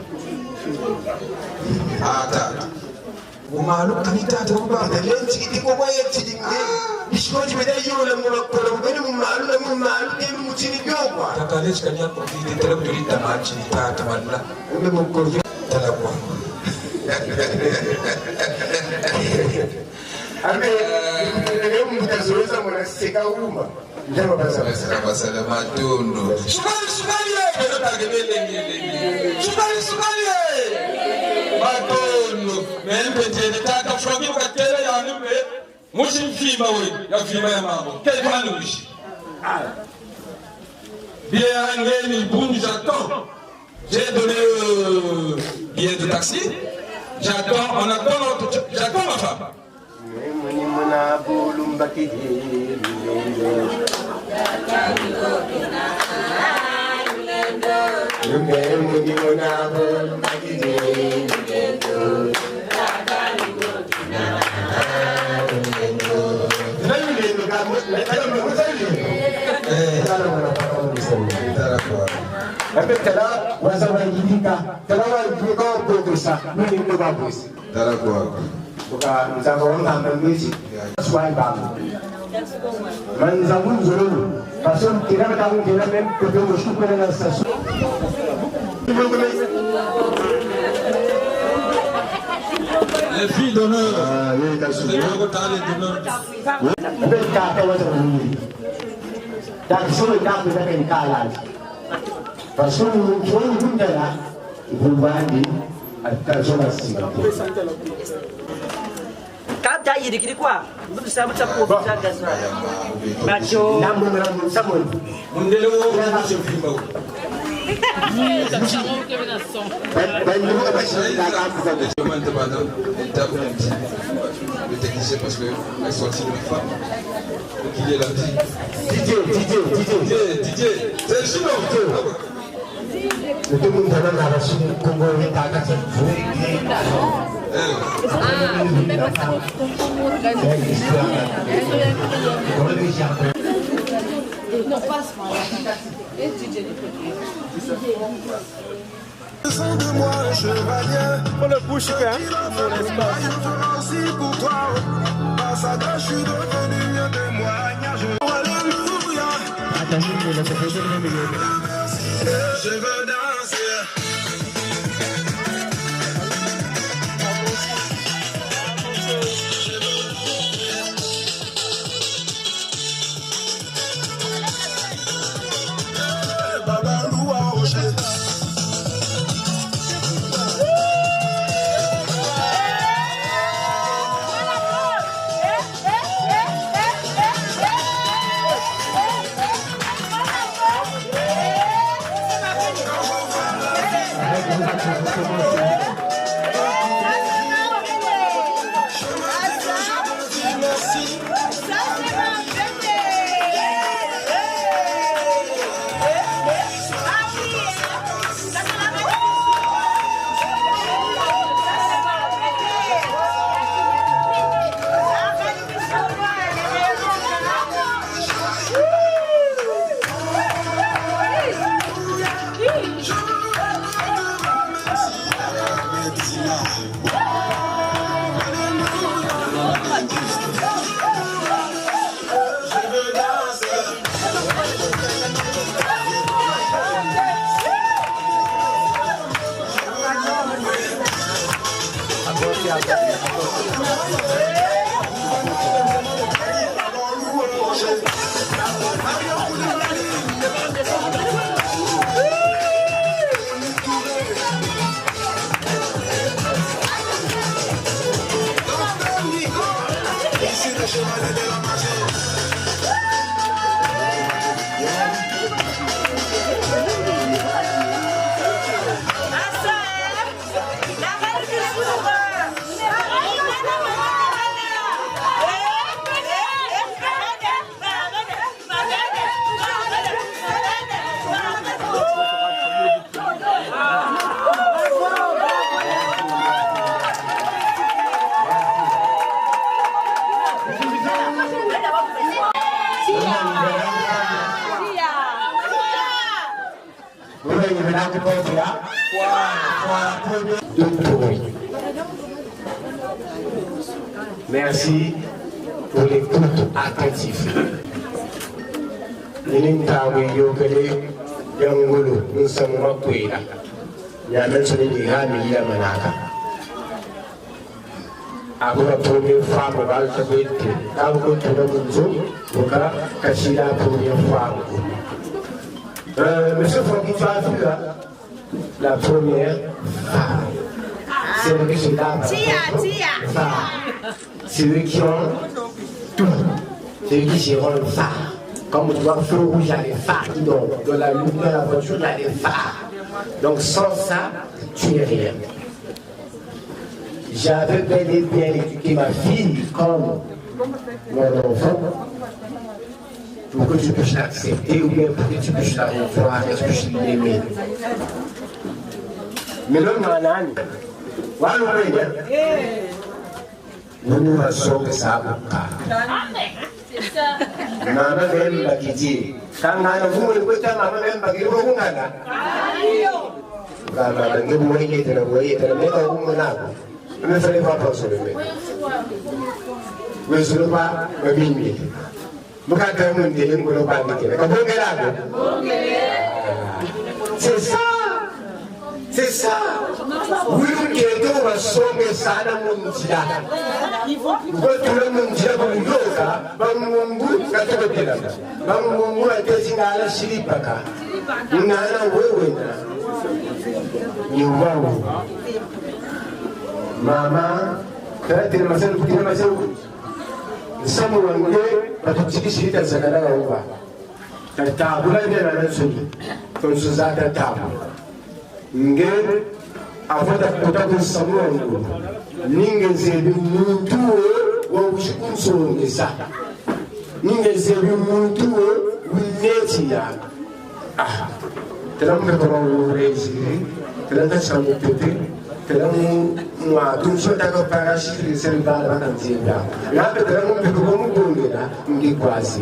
Ata umalu kanitata kubanga lenzi kitiko kwaye tidinge bishikoji bedayo la mukolo bene mumalu la mumalu de mutini byokwa takalechi kanya ko vide tele kutulita machi tata wala ube mukolo tala kwa J'ai donné billet de taxi. J'attends ma femme. Les filles d'honneur. Parce que nous sommes là, vous voyez, attention à ce Quand tu as dit quoi? Vous savez ça pour ça gazon. Macho. Le technicien parce que elle est sortie de ma femme. Donc il est là. DJ, c'est le chinois. Le tout le monde a la version Congo est à Non, passe moi. Et DJ de moi un chevalier. Pour le bouche, hein, pour l'espace. Pour toi, par sa grâce, je suis devenu un témoignage. Alléluia. Je veux danser. Merci pour l'écoute attentive. Nous sommes Après la première fois, on va le faire. Quand vous retournez au Zoom, vous allez cacher la première fois. Monsieur Francky, tu as vu là la première femme. C'est le que j'ai là. C'est eux qui ont tout. C'est eux qui gèrent le phare. Comme tu vois, feu rouge, il y a les phares qui donnent. Dans la lumière de la voiture, il y a les phares. Donc sans ça, tu n'es rien. J'avais bel et bien éduqué ma fille comme mon enfant pour que tu puisses l'accepter ou bien pour que tu puisses la revoir et que tu puisses l'aimer. Mais l'homme m'a dit, nous nous rassurons que ça va pas. Maman même pas qui dit, quand on a vu le côté, maman même pas qui dit, on a là. Maman, vous voyez, vous voyez, vous voyez, je ne ferai pas penser le mec. Mais je ne veux pas me miner. Je ne veux pas me miner. C'est ça. C'est ça. Oui, qui est tout, on va sauver ça dans mon dia. Vous pouvez tout le monde dire pour nous, ça. Bangungu, ça te fait là. Bangungu, a été signé à la Chilipaka. Nous n'avons pas eu. Maman, quand tu es maman, tu es maman. Samu wangu, batutikishiri tanzania na uba. Tabu la ndio na nzuri. Tunzuza tabu. Nge afata kutaka samu wangu. Ninge zebi muntu wa ushikunzongeza. Ninge zebi muntu wineti ya. Ah. Telamu kama urezi, telamu samu pepe. Moi, tout le monde a parachute de celle-là, la cantine. Là, peut-être qu'on peut comme bonner là, on dit quoi c'est.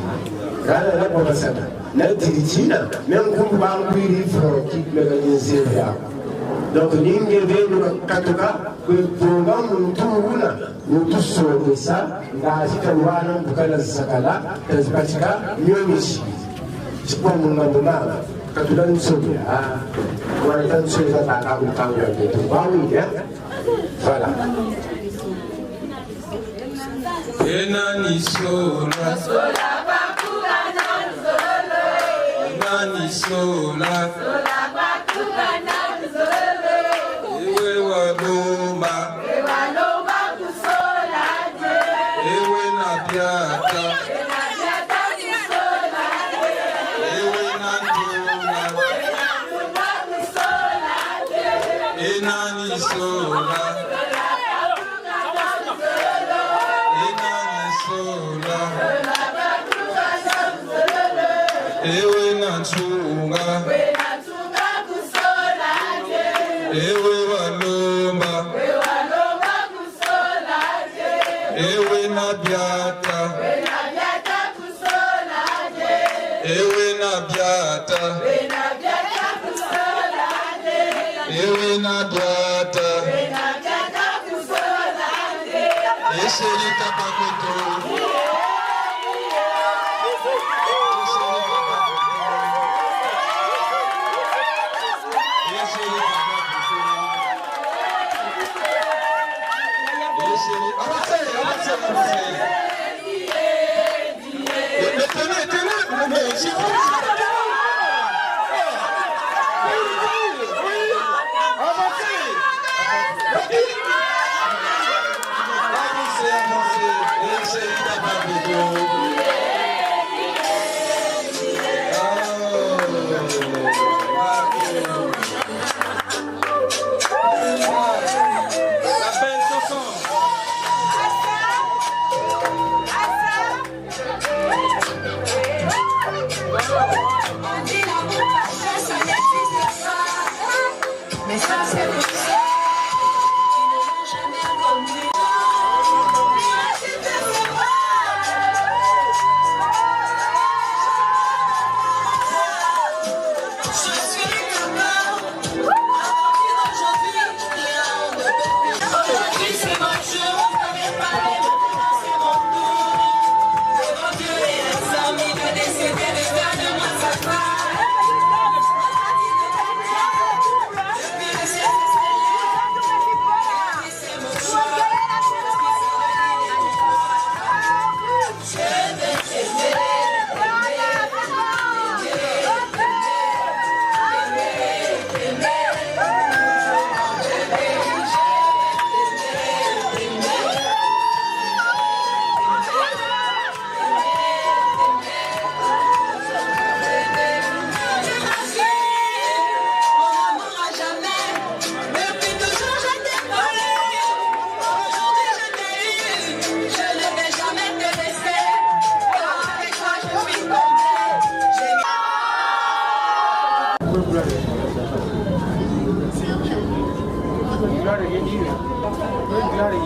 Là, là, pour ça, là, Tilitina, même quand on va en livre qui me organise là. Donc, l'une des deux, Katoka, que pour nous, nous tous sommes ça, là, si tu vois, on peut aller à Sakala, Tasbatika, mieux ici. C'est pour mon nom. Quand tu donnes une somme, on a une chose à la table, voilà. Enani sola, sola bakula nan solo. Enani sola, sola bakula nan solo. Ewe walomba kusola je. Ewe na biata, kusola je. Ewe na tuna kusola je. Enani sola. Ewe nantunga kusola je. Ewe walomba kusola je. Ewe nabiata kusola je. Ewe nabiata kusola je. Ewe nabiata kusola je. Eseri kapakoto.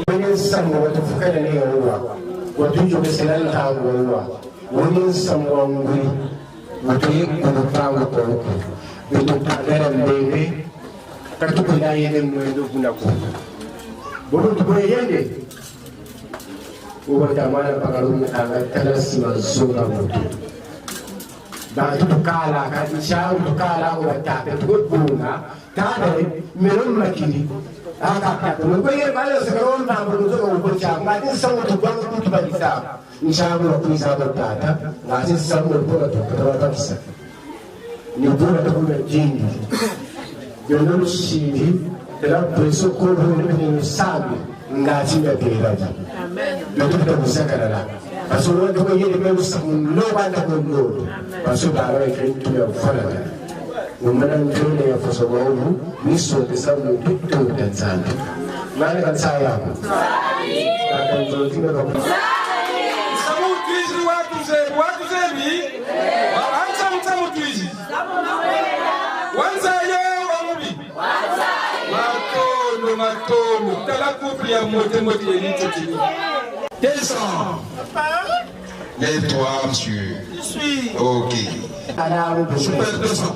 wani samu wata fuka da ne yawa wato yi jobe sinan ta ruwa wani samu wani wato yi kuma fawo ko ko wato ta garan bebe ka tuku da yin mai dukuna ko bobo to boye yende o wata mana pagaru ta ga talasi ma zona mutu da tu kala ka insha Allah kala o ta ta gudbuna ta da meron makini aka ta mun koyi ba da sakaron na mu zo ko ta ma din san wato ba ku ba isa insha Allah ku isa ba ta ta na sin san mu ko ta ta ba ta ni dole ta kuma jini yono shi da preso ko ne sabe na ci da ke da amen da ta musaka da aso wanda ko yede be musamun no ba da ko no aso da rai kai tu ya fara Numanan dole ya fasa gwauru, niso da samun dukkan da tsani. Na ne kan sa ya ku? Na kan zo tina da ku. Samu tuizi watu zebi, samu tuizi. Wanza ye wamubi. Matono, tala couple ya mote yelito tini. Descends. Lève-toi, monsieur. Je suis. Ok. Super, descends.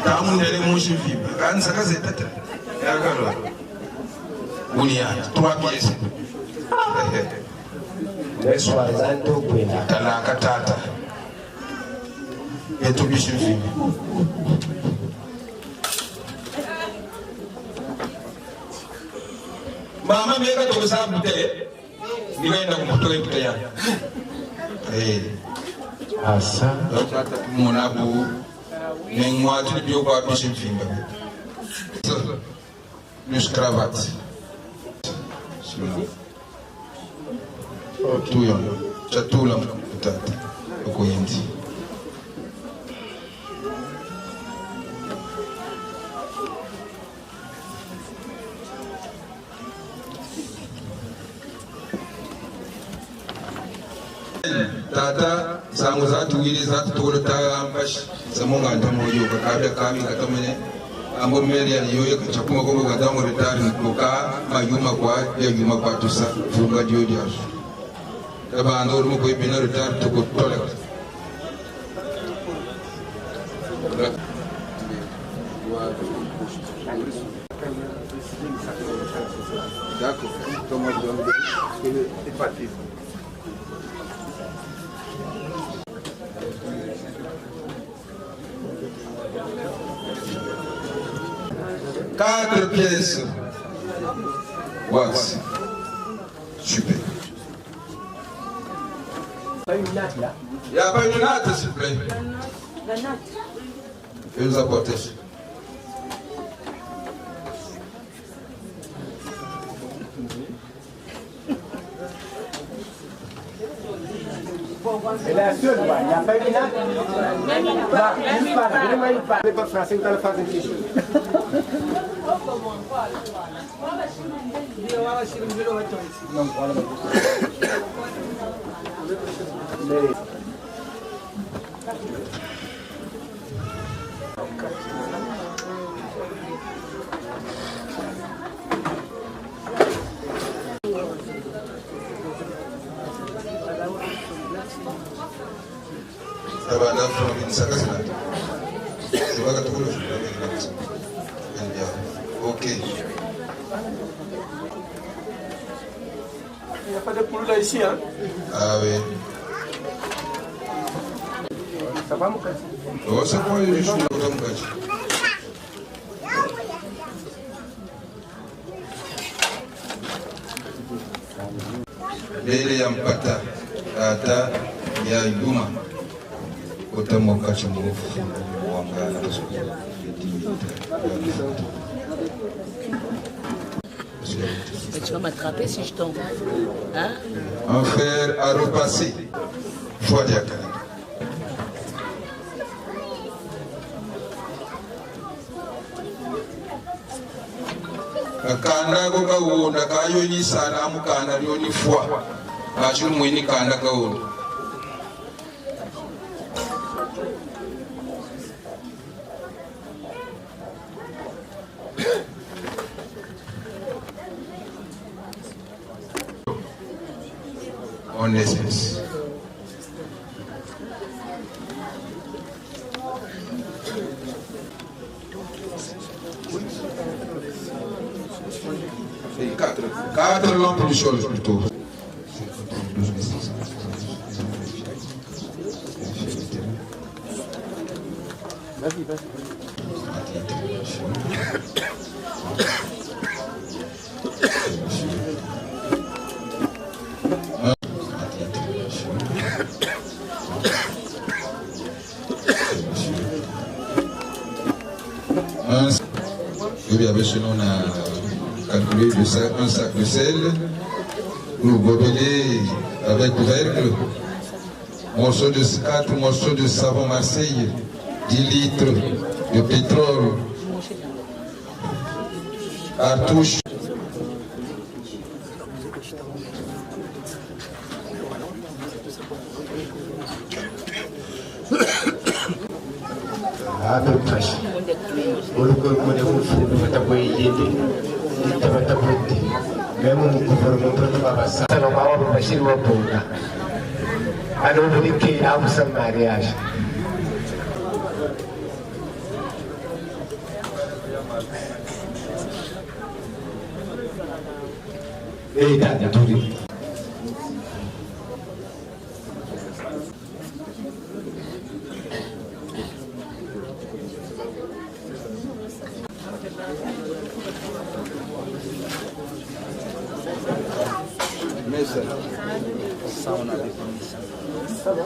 Tamu ndele moshi vipi? Kanisa kaze tata. Ya kalwa. Unia 3 pièces. Yesu azanto kwenda. Talaka tata. Yetu bishi vipi? Mama meka to sabu te. Nikaenda kumtoa mtoto yangu. Asa. Mon abou. Moi, tu ne peux pas afficher le film. Plus cravate. Tout le monde. Tout le monde. Tata sangu zatu wili zatu tolo ta ambash samonga ndamo yo ka kabya kami ka kamene ambo meli ya yo ka chakuma ko ga damu retari koka mayuma kwa ya yuma kwa tusa funga jodi asu taba andor mo ko ibina retari to ko tole D'accord, comment je dois me dire c'est pas facile. Quatre pièces. Wax. Super. Pas une natte là. Il n'y a pas une natte, s'il vous plaît. La natte. Je vais vous apporter. Et la seule, il n'y a pas une natte. Là, il parle pas français, dans la phase de fiche. Ok. Il n'y a pas de poule là ici, hein? Ah oui. Ça va, mon frère? Oh, ça va, je suis là, mon frère. Lele ya mpata ata ya yuma utamu kacha mrefu wangana Mais tu vas m'attraper si je tombe. Hein? Un fer à repasser. Foi de Akana. Kanda ko kawunda kayo ni sana mukanda yo ni foi. Kachu mwini kanda kawunda. En essence. Et quatre lampes du sol plutôt. Vas-y, vas-y. Oui, avec cela, on a calculé un sac de sel pour gobeler avec couvercle, 4 morceaux de savon Marseille, 10 litres de pétrole, cartouche. mariage. Et t'as tout dit. Mais ça, on avait commis ça. Ça va?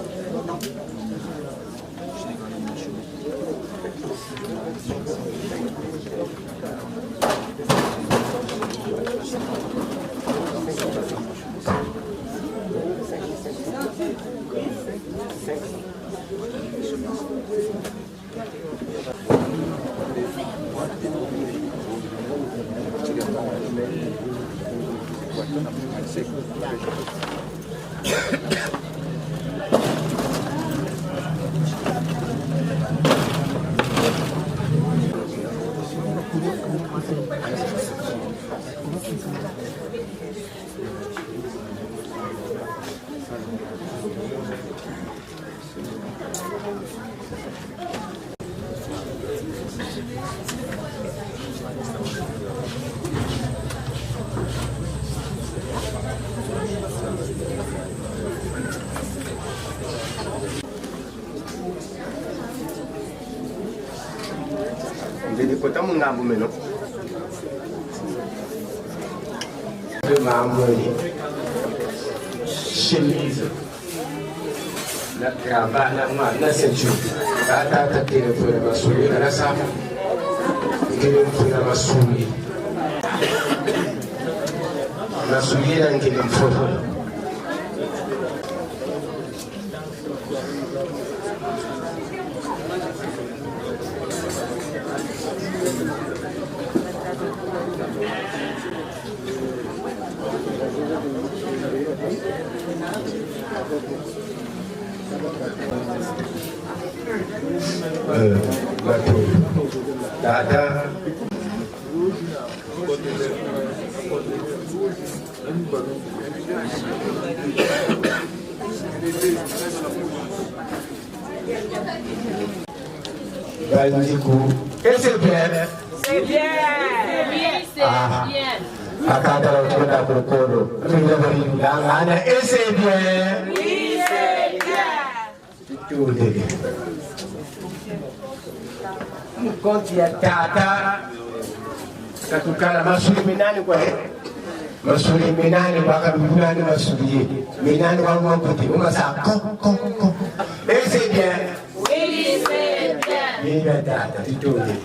Chemise, la cravate, la ceinture, la tata qui est pour la souris, la sape, qui est pour la souris. La souris, là, qui est pour Dada. Et c'est bien. C'est bien. Oui, c'est bien. Et c'est bien. Oui, c'est bien. Tout est bien. Quand il y a tata, katukana masuri menani kwa masuri menani waka menani masuri menani wa mwanguti umasa ko. Et c'est bien. Oui, c'est bien. Il y a tata, tout est bien.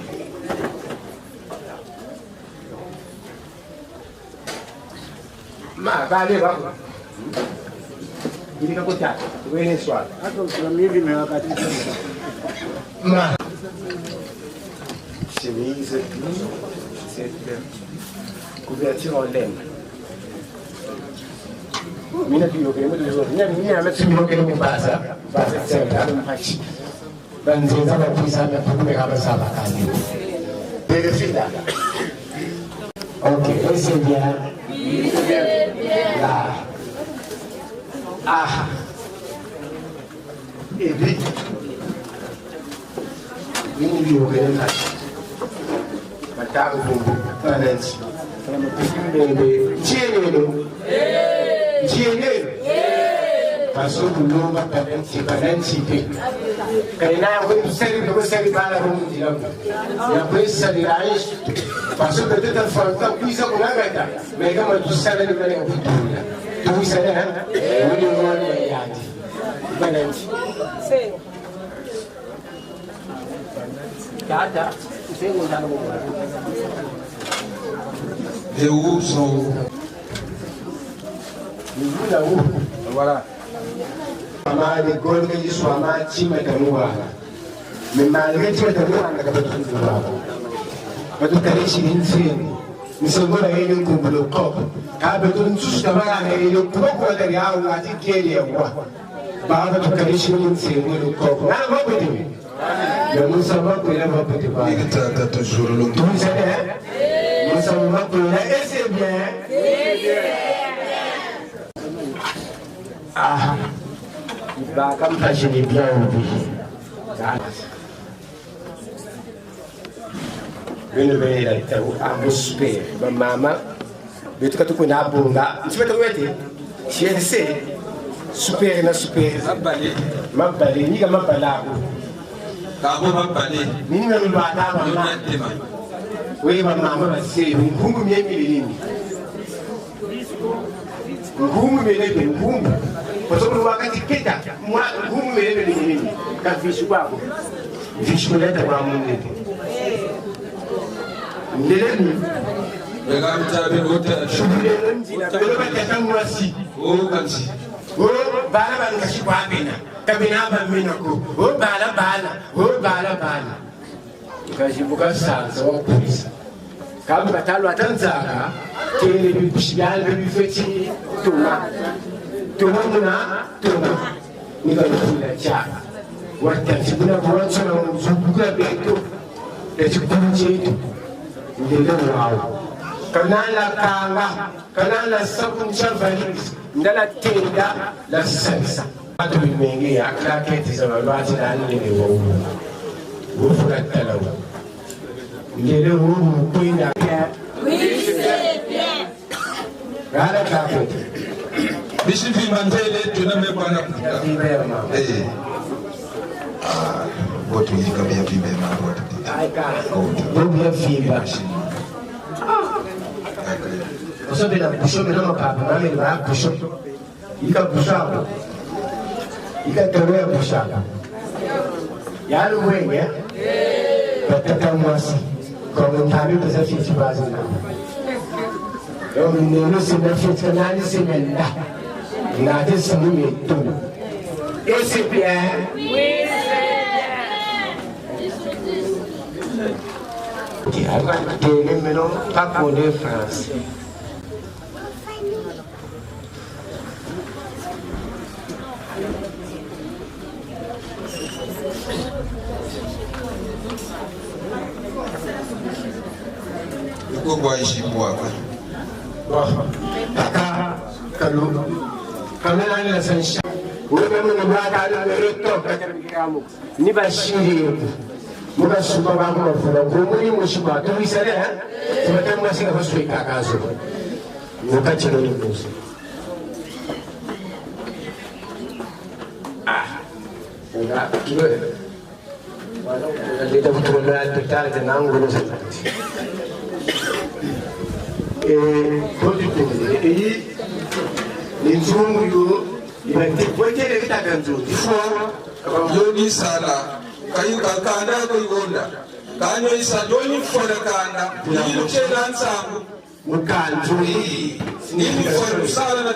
Ma, vale, va. Il est comme ça. Venez soir. Ma. Chemise, couverture en laine. Mina tu yoke, mina tu yoke, mina tu yoke ni mbasa, mbasa sema, banzenza bapuisa mekukume kama saba kali. Vérifie là. Ok, et c'est bien. Là. Ah. Et puis, nous lui aurons là. Mataro Bumbu, Nancy. Parce que nous avons parenti. Quand il y a un série de séries par la route, il y a un série de parce que peut-être un fantasme, puis ça, on a gagné. Mais comme tu sais, il y a un peu de tout ça, hein? Oui, on a c'est. Dada, c'est où on a les roues sont où? Voilà. Maman, l'école que je sois maman, tu m'as donné. Mais malgré tout, tu m'as donné un peu de temps. Mais tu as réussi une fille. Nous sommes allés au complot. Car nous tous d'abord allés au complot derrière où a dit qu'il y a quoi. Bah, tu as réussi une fille au complot. Non, non, non. Mais nous savons que là, on peut te parler. Tu as toujours le temps. Nous savons que là, et c'est bien. Ah, bah, comme ça, je l'ai bien oublié. Je ne vais pas à mon super. Ma maman, mais tu as tout connu à Bonga. Tu vas te retrouver. Si elle sait, super, na super. Ma balé, ni ma balade. Ma balé, ni ma balade. Oui, ma maman, c'est une boum, bien millénaire. Ngumu melebe ngumu kwa sababu wakati keta ngumu melebe ni nini ka vishu kwako vishu leta kwa Mungu ndeleni Regarde hotel shule njina belo batata mwasi kansi bala bangashi kwa kabina ba minako bala kashibuka sansa wa polisi kama batalo atanzaka tele bishiyal bifeti tuma nika kula cha watatibuna kuwacha na mzubuka beto echikunjetu ndele wao kanala sabun chavali ndala tenda la sensa watu wengi akaketi za walwati na nini wao wofuna talawa ndele wao kwenda oui c'est bien Rara kapo. Bisi vimandele tuname bwana kuta. Eh. Ah, watu yikabia vimbe mambo watu. Aika. Ndio vimba. Oso de la busho me no papa, mami va busho. Ika busho. Ika tewe busho. Yalu wenye. Patata mwasi. Komentari pesa fiti bazina. Eu não sei na frente canal se menda. Nada se não me tu. Esse é. Oui, c'est bien. Agora tem menor para poder France. O que vai chipar? Kamera na sansha wewe mwana bwana aliyeto ni bashiri muka shuba bangu mafuna kumuri mushuba tumisere tumata mwasi kwa sui kakazo muka chino ni musi nga kiwe wala leta kutola total de nangu no sapati et les jours il va être voté les taganzo il faut yoni sala kayu kakanda ko igonda kanyo isa yoni fona kanda ni chela nsangu mukanzo ni fona sala na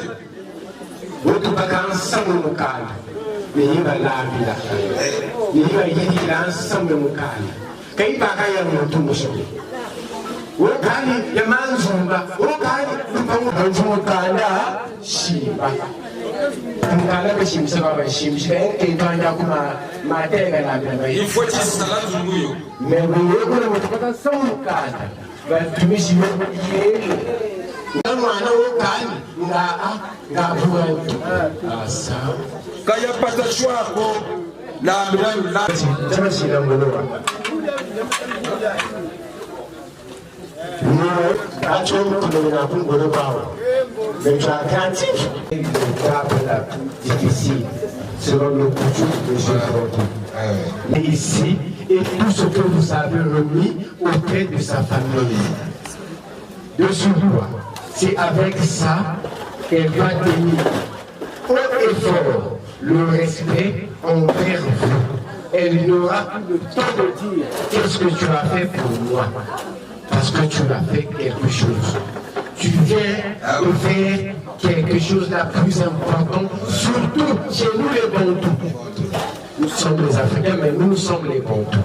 wotu bakan samu mukanda ni ba labila ni ba yidi lan samu mukanda kai ba kaya mutu musho wakani ya manzumba wakani mpango mukanda shiba Il faut dire ça là du bouillon. Mais vous voyez que vous sans quand il n'y a pas de choix, mais tu es attentif. Difficile selon le coutume de Jésus. Mais ici, et tout ce que vous avez remis auprès de sa famille. De ce droit, c'est avec ça qu'elle va tenir haut et fort le respect envers vous. Elle n'aura plus le temps de dire qu'est-ce que tu as fait pour moi. Parce que tu as fait quelque chose. Tu viens de faire quelque chose de plus important, surtout chez nous les Bantous. Nous sommes les Africains, mais nous sommes les Bantous.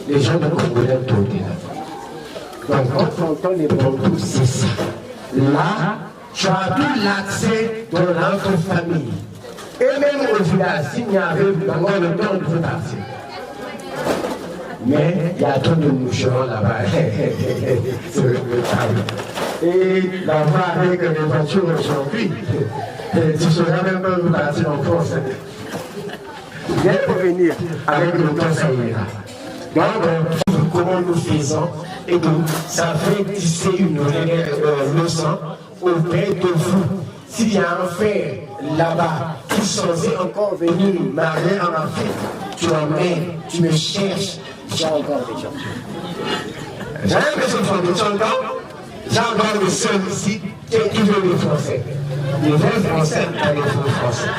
Les gens de Congolais tout là. Donc quand on entend les Bantous, c'est ça. Là, tu as tout l'accès dans notre famille. Et même au village, s'il n'y avait pas le temps de partir. Mais il y a trop de moucherons là-bas. C'est le table. Et là-bas, avec les voitures aujourd'hui, tu ne sauras même pas où partir en France. Viens pour venir, avec le temps, ça ira. Donc, comment nous faisons, et donc, ça fait tisser une leçon auprès de vous. S'il y a un frère là-bas qui est censé encore venir marier en Afrique, tu emmènes, tu me cherches. J'ai encore des gens. J'ai l'impression que tu entends. J'ai encore des sœurs ici qui écrivent les Français. Les vrais Français et les faux Français.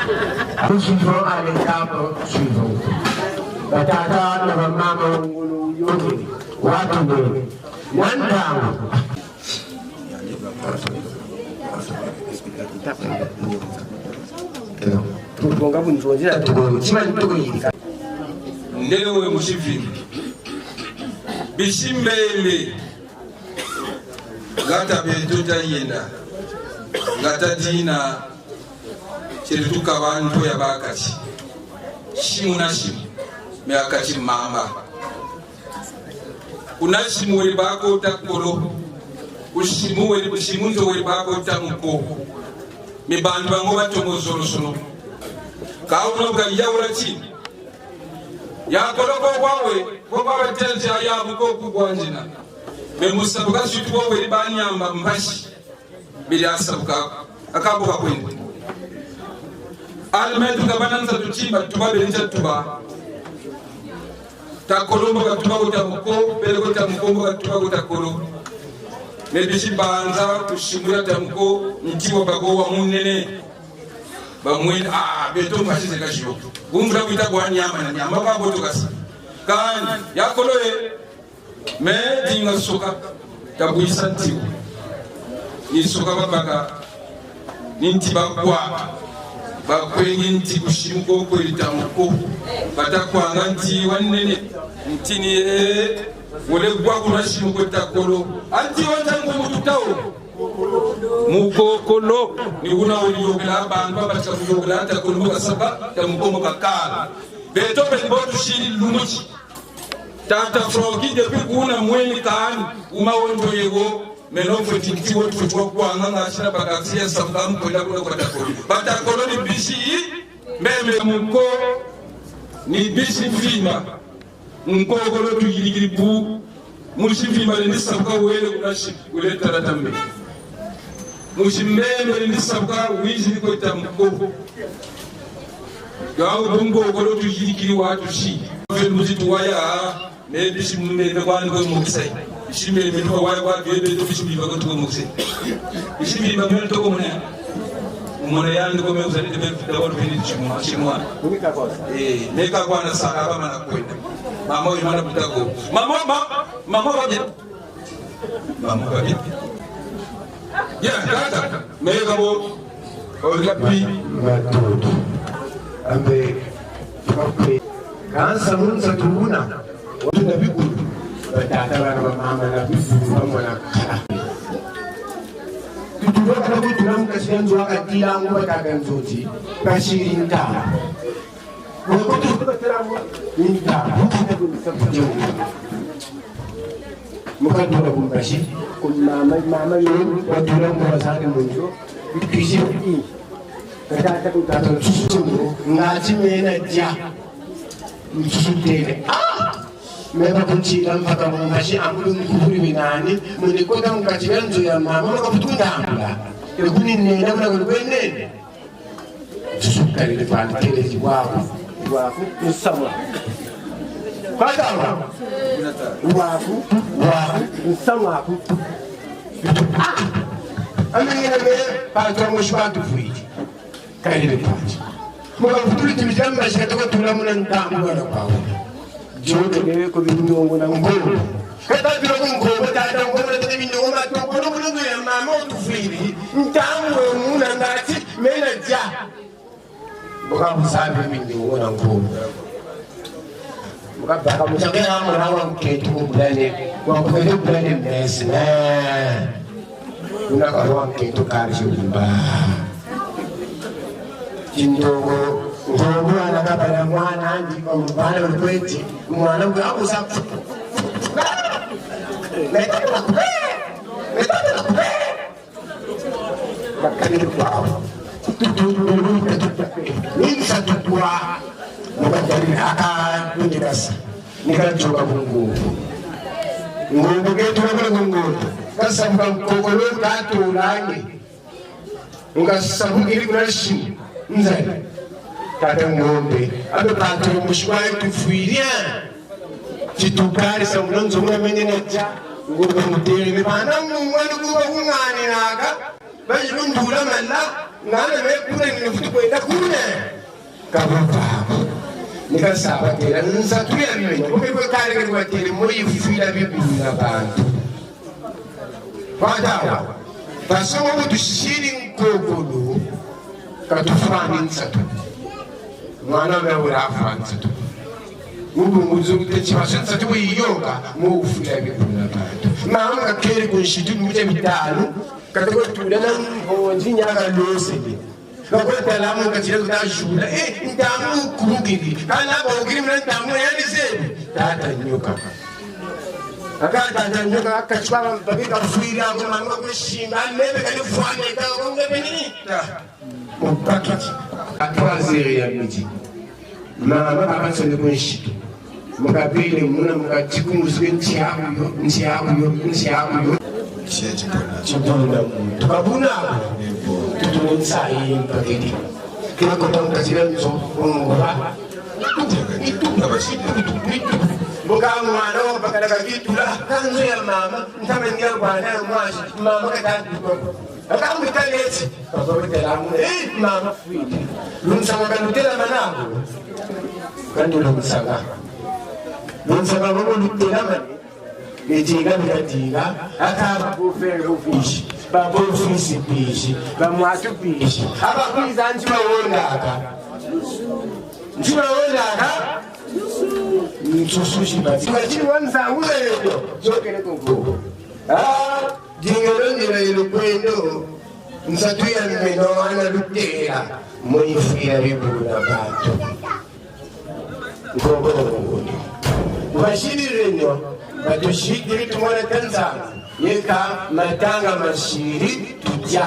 Nous suivons à l'étape suivante. La tata, la maman, yogi, watune, nandam. Ndewe mushivini bishimele gata betuta yenda gata dina chirituka bantu ya bakati shimu na shimu me akati mama unashimu wali bako takolo ushimu wali bushimu ndo wali bako tamuko me bantu bango batongo solo kauno galiya urati ya koloko wawe wawe tenzi ya muko kubwanjina me musabuka shutu wawe bani amba mbashi bili asabuka akabuka kwenda almetu kabananza tuchimba tubabele tuba takolombo katuba utamuko peleko tamukombo katuba utakolo me bishibanza kushimura tamuko ntiwa bagowa munene bamwene beto mashize kashiyo gumbura kuita kwa nyama na nyama babo tokasi kan yakoloe me dinga soka tabuisa ntiwo ni soka babaka ninti bakwa bakwenye nti kushimuko ko litamuko batakwanga nti wanene ntini wole gwa kunashimuko takolo anti wantangu mututawo mukokolo ni una uliyogela abantu babatika kuyogela takolo kasaba tamukomo kakala beto pelibotu shiri lumuchi tata frogi depuis kuna mweni kan umawondo yego melofo tinti wotu twakwa nga shira bakasia sambamu kwenda kwa takolo batakolo ni bishi meme muko ni bishi fima mukokolo tuyirigiri bu mushi fima ni sabka wele kunashi wele taratambe mushimeme ni sabka wizi ko tamko gawo bungo golo tu yirikiri watu shi fe muzitu waya me bishi mume ne kwani ko mukisai shimele me ko waya kwa bebe to bishi biba ko to mukisai bishi biba me to ko mona mona yandi ko me uzali de be da watu fini chimwa ne ka kwa na sahaba mana kwenda mama yo mana butako mama waje mama waje ya kata megabo olapi matoto ambe pape kansa munza tubuna watu na bikulu batata bana mama na bifu mama na kala kutuloka kutula mukasiranzo akatila ngubata kanzoti kashirinta mukadura kumbashi mama yenu watula ngubazani munjo bikwishi katata kutata susumu ngati mena dia msusutele meba kunchira mpaka mumbashi amulu mkuburi binani munikota mukatiranzo ya mama makaputundambula ekuni nena kuna kulwenene susutele lifandi kelezi wako wafu nsamwa kwatawa wafu nsamwa amengena me patwa mushwatu fuiti kaile pati muka futuli timitamba shikatoka tulamuna ntambu wana kwawo jote lewe ko bindongo na ngombe kata bila ngombe tata ngombe tata bindongo matoko no bulungu ya mama otufiri ntambu muna ngati mena ja buka musabe bindongo na ngombe buka baka musabera mwana mketu kubulane kwa kweli bulane mesi na una kwa mketu karisho bimba Jindogo, ngogo anakabala mwana andi kwa mbana mkweti, mwana mwe hapo sapu. Metatu kube! Bakali kwa. Nini satukua, mkajali haka kunjikasa. Nikachoka kungu. Ngogo ketu wakala kungu. Kasa mkokolo tatu ulangi. Mkasabu kiri kuna shimu. Nzali tata ngombe abe pato mushwaye tufuiria chitukari sa mulonzo muna menye neja ngombe mutere me bana mwana kuba kungani naga baje ndula malla ngana me kure ni futi kwenda kune kababa nikasaba tera nsatuya mmenye ngombe kwa kale kwa tere moyi fuila bibi na bantu patawa basoma kutushiri nkokolo katufani nsatu mwana wewe afani nsatu mungu muzungu techiwasha nsatu wiyoga muufula bibuna bantu mama kakere kunshitu muje mitalo katako tulana honji nyaka lose kakole talamu kachira tutajula ndamu kubugiri kana bogiri mna ndamu yani sebi tata nyoka akata nyoka akachwa babika fuira kwa mama kushima nebe kalifwane ka ngebe mon paquet à 3h à midi. Mama papa sonne ko nshito. Mukabile muna mukatiku nsiabu yo. Chipona. Tukabuna. Tutunsa hii paketi. Kila kota mkazira mzo ngora. Buka mwana bakala kabitula kanzo ya mama ntamenya bwana mwashi mama katatu akamu taleti bakabetela mu mama fuiti lumsanga kanutela manango kandulo musanga lumsanga babo lutela mani ejiga bikatiga akaba bufere bufishi babo fisi pishi bamwatu pishi abakwiza njima wondaka Nsusushi bati. Tukachini wanzangu leo. Zokele kungu. Dingelo nila ilukwendo. Nsatu ya mmeno ana lutela. Moifia ribu na bato. Ngogo ngogo. Mashini reno. Bato shikiri tumone Tanzania. Yeka matanga mashiri tuja.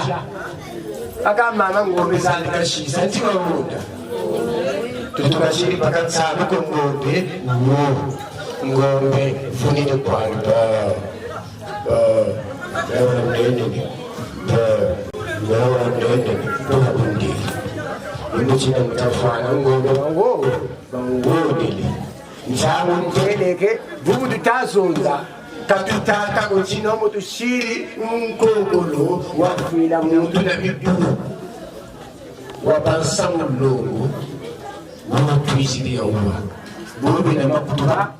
Aka mama ngombe zalika shisa. Ntiwa muda. Tukashiri paka sabu ko ngombe funile kwanda ndende tukabundi imuchina mutafana ngombe bangodele njawo nteleke vudu tazonza katutata kuchina moto shiri nkokolo wafila muntu na bibi wapansa mulungu mama tuizili ya uwa bobe na makutuba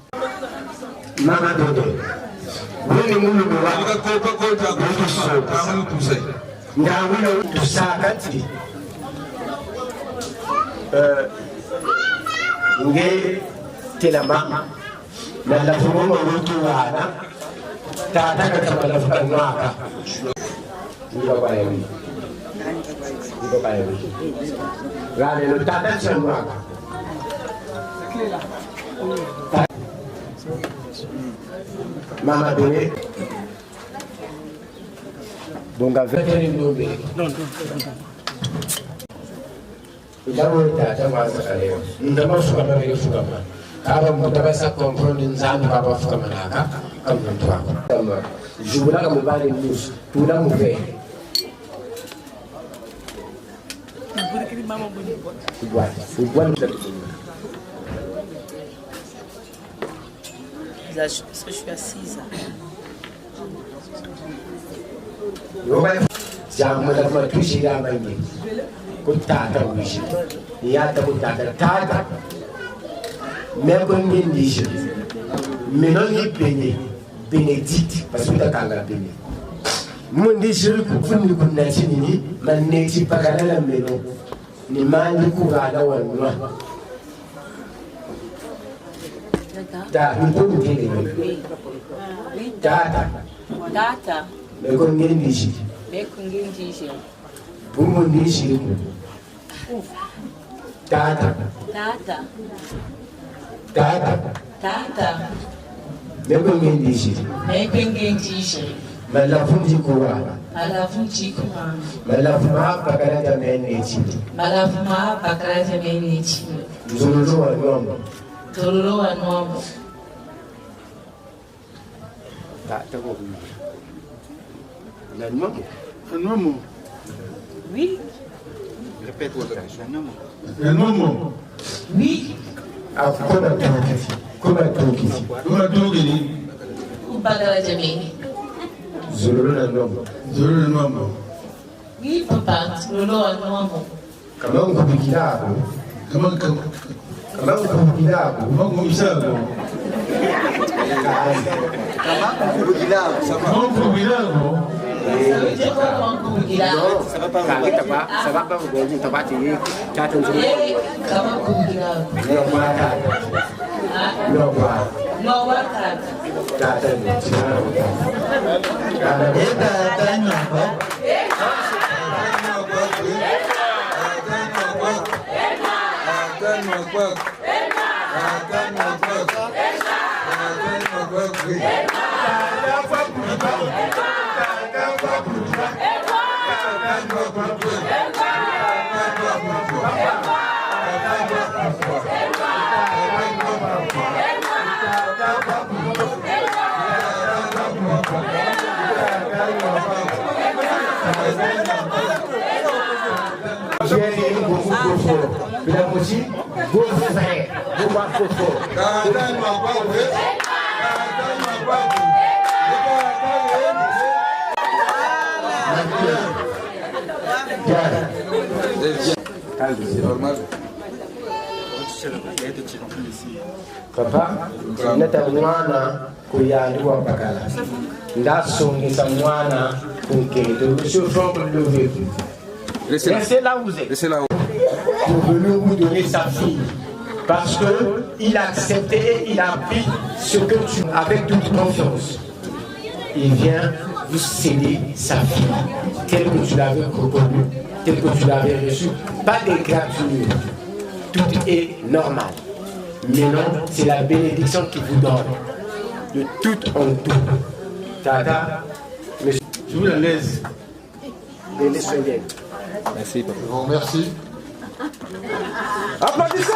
mama dodo wini mulu mwa kopa amu tuse ndawina tusaka nti nge tela mama na lafumo mwa wana tata kata malafuka nwaka Il va pas y aller. Il va pas y aller. Regardez, le tata c'est noir. Maman donné. Donc avec un nommé. Non. D'abord, tata va se faire. Nous devons se faire avec le fougaman. Car nous devons se comprendre une zone qui va pas fougaman là, comme toi. Je voulais que me parle de nous. Tout là, nous fait. Parce que je suis assise. Jangan dapat tusi ramai ni. Kita tahu tusi. Ia tahu tak ada. Mereka ingin tusi. Menongi Benedict parce que takanga bini. Mundi shiri kufundi kuna chini maneti pakala meno. Ni mali kugala wanwa. Da nito ngene. Data. Mereka ingin tusi. Bumundi shiri. Data. Mereka ingin tusi. Malafundi kuwa. Malafuma pakala meneti. Zololo wa nombo. Data ko. La nomo. Oui. Répète la nomo. Oui. Comment Zololo na nombo. Oui, papa, Zololo na nombo. Kama ukubikira hapo. Kama ukubikira hapo. Papa, neta mwana kuyandikwa pakala. Ndasongeza mwana kunketo. Monsieur Franck Levé. Restez là où vous êtes. Pour venir vous donner sa fille. Parce qu'il a accepté, il a pris ce que tu as avec toute confiance. Il vient vous céder sa fille, telle que tu l'avais reconnue, telle que tu l'avais reçue. Pas de gratuit. Tout est normal. Maintenant, c'est la bénédiction qui vous donne. De tout en tout. Tata, monsieur. Je vous la laisse. Laissez-le. Merci, papa. Je vous remercie. Applaudissez!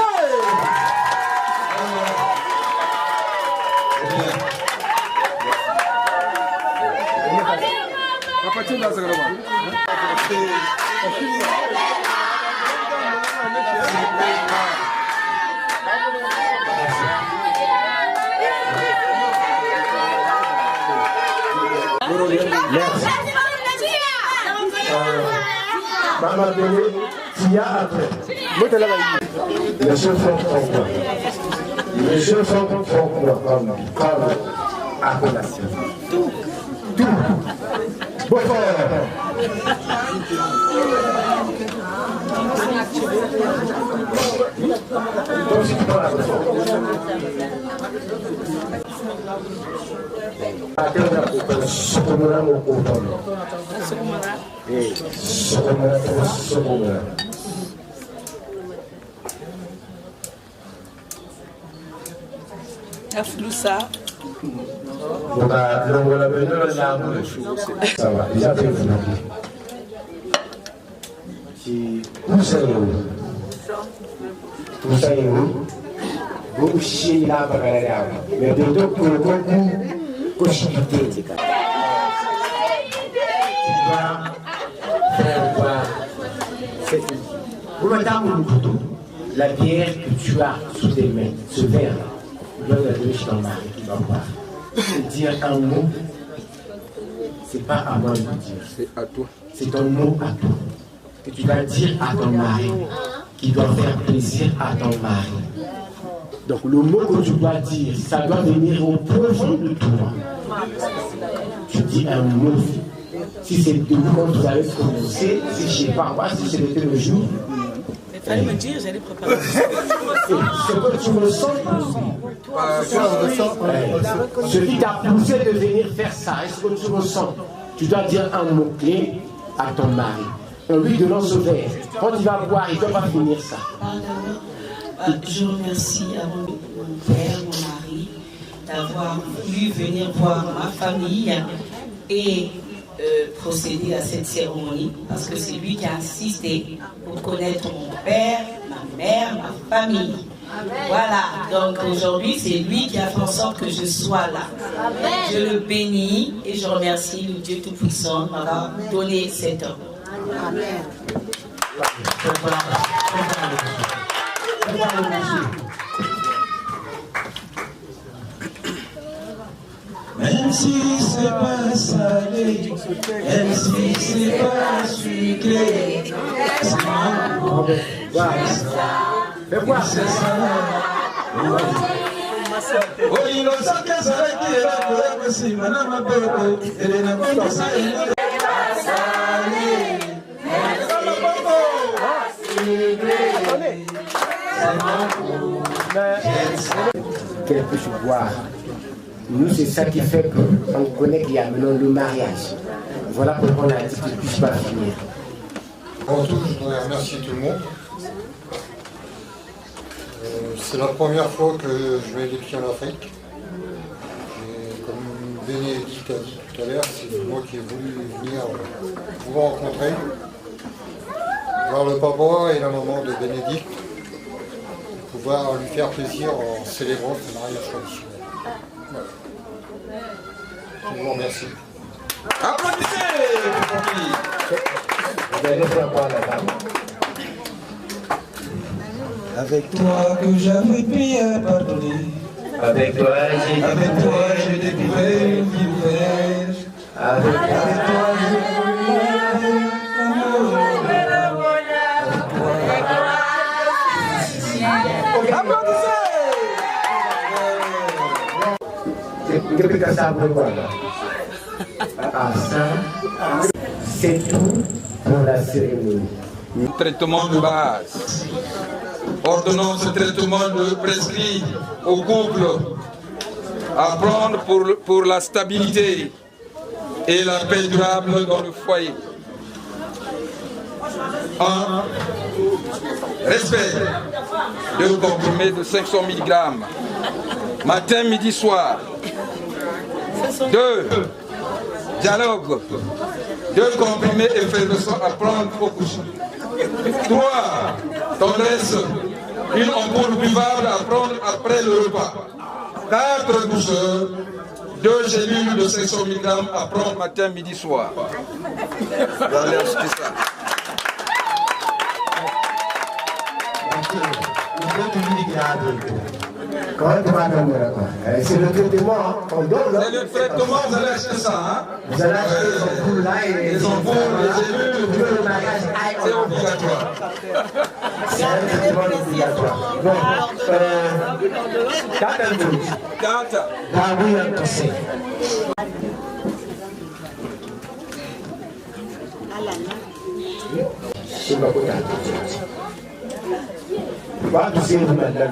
Merci. Maman Béné, Tia après. Monsieur Franck-Francois. Monsieur Franck-Francois, comme appellation. Tout. Bon frère. Toi aussi, tu prends la leçon. Afloussa. Ça va, déjà bien vous. Tout ça est où? Tout ça est où? Vous chiez là, mais de tout pour le concours, possibilité. La bière que tu as sous tes mains, ce verre, tu dois la donner chez ton mari qui va boire. Dire un mot, c'est pas à moi de le dire. C'est à toi. C'est ton mot à toi. Que tu dois dire à ton mari, qui doit faire plaisir à ton mari. Donc le mot que tu dois dire, ça doit venir au profond de toi. Tu dis un mot. Si c'est de comment vous allez commencer, si je ne sais pas, si c'était le jour. Il fallait me dire, j'allais préparer. C'est que tu me sens. Ce qui t'a poussé de venir faire ça, est-ce que tu me sens? Tu dois dire un mot-clé à ton mari. En lui donnant ce verre. Quand il va boire, il ne doit pas finir ça. Je remercie à mon père, mon mari, d'avoir voulu venir voir ma famille et procéder à cette cérémonie, parce que c'est lui qui a insisté pour connaître mon père, ma mère, ma famille. Amen. Voilà, donc aujourd'hui c'est lui qui a fait en sorte que je sois là. Amen. Je le bénis et je remercie le Dieu Tout-Puissant de m'avoir donné cet homme. Amen. Même si c'est pas salé, même si c'est pas sucré, c'est bon. Fais voir. C'est ça. Oh, il a ça que ça qui est là pour être si madame a beau, elle est là pour ça. Qu'elle puisse boire. Nous, c'est ça qui fait qu'on connaît qu'il y a maintenant le mariage. Voilà pourquoi on a dit qu'il ne puisse pas finir. Avant tout, je voudrais remercier tout le monde. C'est la première fois que je mets les pieds en Afrique. Et comme Bénédicte a dit tout à l'heure, c'est moi qui ai voulu venir vous rencontrer, voir le papa et la maman de Bénédicte, pouvoir lui faire plaisir en célébrant ce mariage traditionnel. Voilà. Je vous remercie. Applaudissez! Vous allez faire voir la dame. Avec toi que j'avais pu pardonner. Avec toi, j'ai découvert une vie nouvelle. Avec toi, j'ai c'est tout pour la cérémonie. Traitement de base. Ordonnance de traitement de prescrit au couple à prendre pour la stabilité et la paix durable dans le foyer. 1. Respect. 2 comprimés de 500 mg. Matin, midi, soir. 2. Dialogue. 2 comprimés effervescents à prendre au coucher. 3. Tendresse. 1 ampoule buvable à prendre après le repas. 4 douceurs. 2 gélules de 500 mg à prendre matin, midi, soir. C'est le traitement qu'on donne. C'est le traitement, vous allez acheter ça. Hein? Vous allez acheter les ampoules là et les ampoules, les gélules, le mariage. c'est obligatoire. C'est un traitement obligatoire. Bon, 4 minutes. 4. Ah oui, un conseil. C'est ma côté. Voilà, tu sais, vous m'avez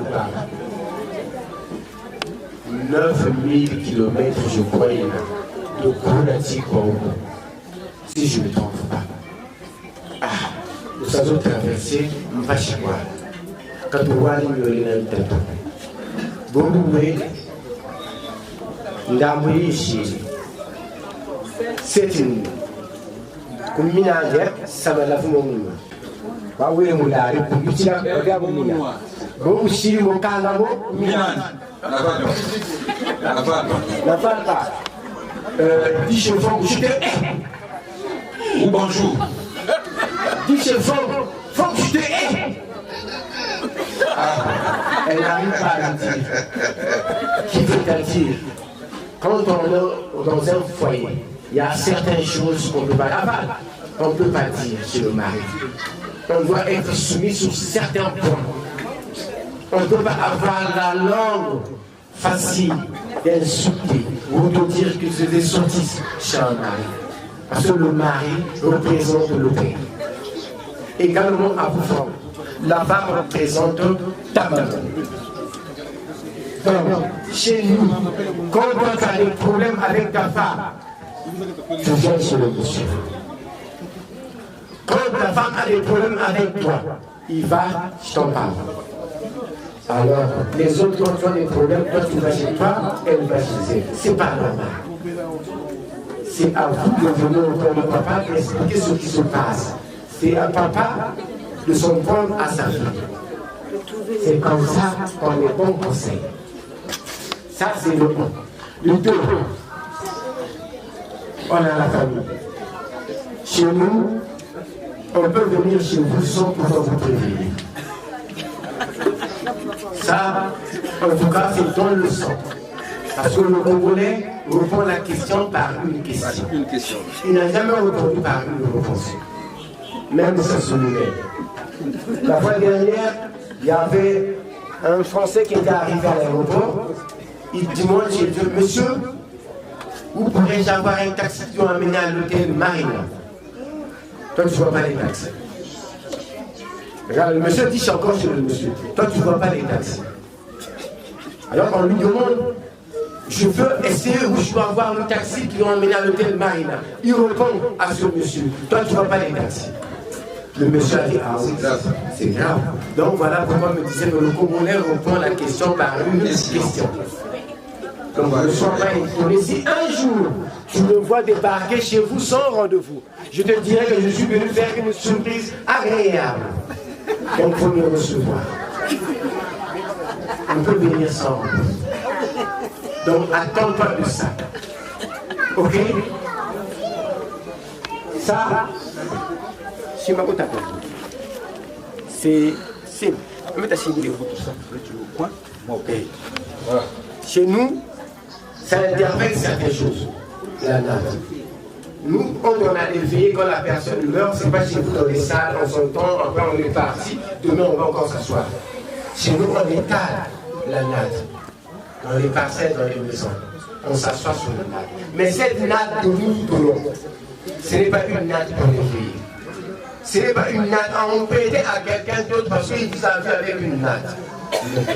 9000 km, je crois, de Konati Congo. Si je ne me trompe pas. Ah, nous avons traversé Mvachikwa. Quand on voit l'île de Tato. Bomboué, Ndamoué, c'est une. Comme Minangé, ça va la fumée. Baoué Moulari, pour que tu regardes Moulari. Bon, si mon canamo, Minangé. La Valpa. Dis chevaux, je te hais. Ou bonjour. Dis chevaux, faut que je te hais. Elle n'arrive pas à le dire. Qui veut-elle dire? Quand on est dans un foyer, il y a certaines choses qu'on ne peut pas dire chez le mari. On doit être soumis sur certains points. On ne peut pas avoir la langue facile d'insulter ou de dire que c'est des sottises chez un mari. Parce que le mari représente le père. Également à vous, femme, la femme représente ta maman. Donc, chez nous, quand tu as des problèmes avec ta femme, tu viens chez le monsieur. Quand ta femme a des problèmes avec toi, il va, je t'en parle. Alors, les autres, quand tu as des problèmes, toi tu vas chez toi, elle va chez elle. C'est pas normal. C'est à vous de venir auprès de papa et expliquer ce qui se passe. C'est à papa de s'en prendre à sa fille. C'est comme ça qu'on est bon conseil. Ça, c'est le 1. Le 2, on a la famille. Chez nous, on peut venir chez vous sans pouvoir vous prévenir. Ça, en tout cas, c'est dans le sang. Parce que le Congolais répond la question par une question. Il n'a jamais répondu par une réponse. Même ça se nouvelle. La fois dernière, il y avait un Français qui était arrivé à l'aéroport. Il demande chez Dieu, monsieur, où pourrais-je avoir un taxi qui doit amener à l'hôtel Marina? Toi, tu ne vois pas les taxis. Regarde, le monsieur dit, je suis encore chez le monsieur. Toi, tu ne vois pas les taxis. Alors, on lui demande, je veux essayer où je dois avoir le taxi qui doit amener à l'hôtel Marina. Il répond à ce monsieur, toi, tu ne vois pas les taxis. Le monsieur a dit, ah oui, c'est grave. Donc, voilà pourquoi je me disais que le Congolais répond la question par une question. Donc, ne sois pas étonné. Si un jour, tu me vois débarquer chez vous sans rendez-vous, je te dirais que je suis venu faire une surprise agréable. Donc, il faut me recevoir. On peut venir sans rendez-vous. Donc, attends-toi de ça. Ok? Ça, c'est ma côte à côte. C'est simple. On met ta chérie de vous tout ça. Là, tu le coin. Ok. Voilà. Chez nous, ça interprète certaines choses. La nave. Nous, quand on a éveillé, quand la personne meurt, c'est pas chez vous dans les salles, on s'entend, après on est parti, demain on va encore s'asseoir. Chez nous, on étale la natte. Dans les parcelles, dans les maisons. On s'assoit sur la natte. Mais cette natte de nous donnons, ce n'est pas une natte pour l'éveiller. Ce n'est pas une natte à emprunter à quelqu'un d'autre parce qu'il vous a vu avec une natte.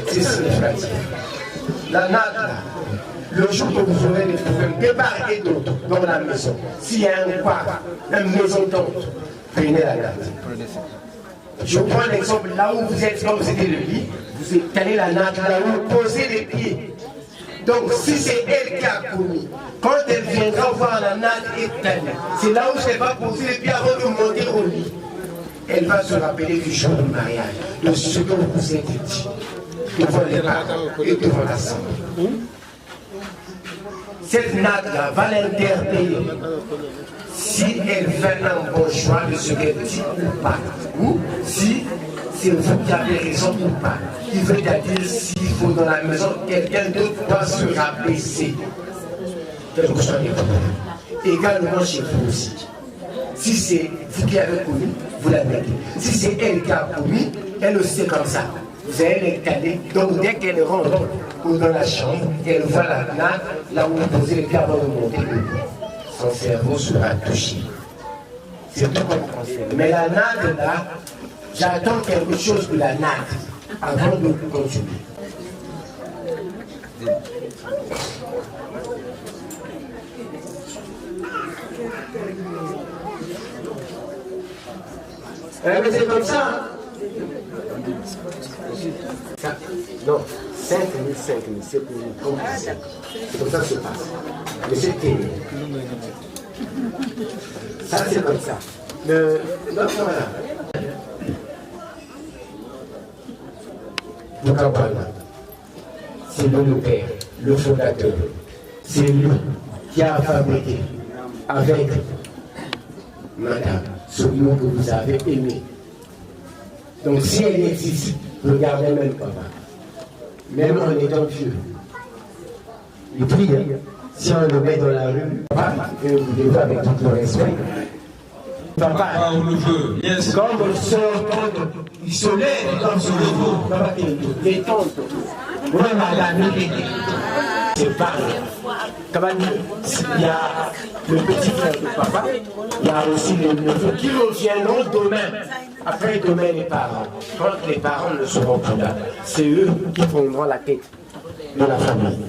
C'est significatif. La natte, là, le jour que vous aurez des problèmes de part et d'autre dans la maison, s'il y a un quart, une maison d'autre, prenez la natte. Je prends l'exemple là où vous êtes, quand vous étiez le lit, vous étalez la natte là où vous posez les pieds. Donc si c'est elle qui a commis, quand elle viendra voir la natte étalée, c'est là où elle va poser les pieds avant de monter au lit. Elle va se rappeler du jour du mariage, de ce que vous vous êtes dit, devant les parents et devant l'assemblée. Cette natte-là va l'interpeller si elle fait un bon choix de ce qu'elle dit ou pas. Ou si c'est vous qui avez raison ou pas. Il veut dire s'il faut dans la maison, quelqu'un d'autre doit se rabaisser. Quel que soit les problèmes. Également chez vous aussi. Si c'est vous qui avez commis, vous l'avez dit. Si c'est elle qui a commis, elle aussi c'est comme ça. Vous allez l'installer, donc dès qu'elle rentre dans la chambre, elle voit la natte, là où vous posez les pieds avant de monter le lit. Son cerveau sera touché. C'est tout comme conseil. Mais la natte là, j'attends quelque chose de la natte. avant de continuer. Mais c'est comme ça. Non, 5 000, c'est pour nous complicer. C'est comme ça que ça se passe. Mais c'est terrible. Ça, c'est comme ça. Notre voilà. Le Kampala, c'est le père, le fondateur. C'est lui qui a fabriqué avec madame ce nom que vous avez aimé. Donc si elle existe, regardez même papa. Même en étant vieux. Et puis, si on le met dans la rue, papa, et vous devez avec tout le respect. Papa, comme il se lève comme sur le dos, papa, les tantes, ouais, madame, c'est pas. Il y a le petit frère de papa, il y a aussi les neveux qui reviendront demain. Après demain, les parents. Quand les parents ne seront plus là, c'est eux qui prendront la tête de la famille.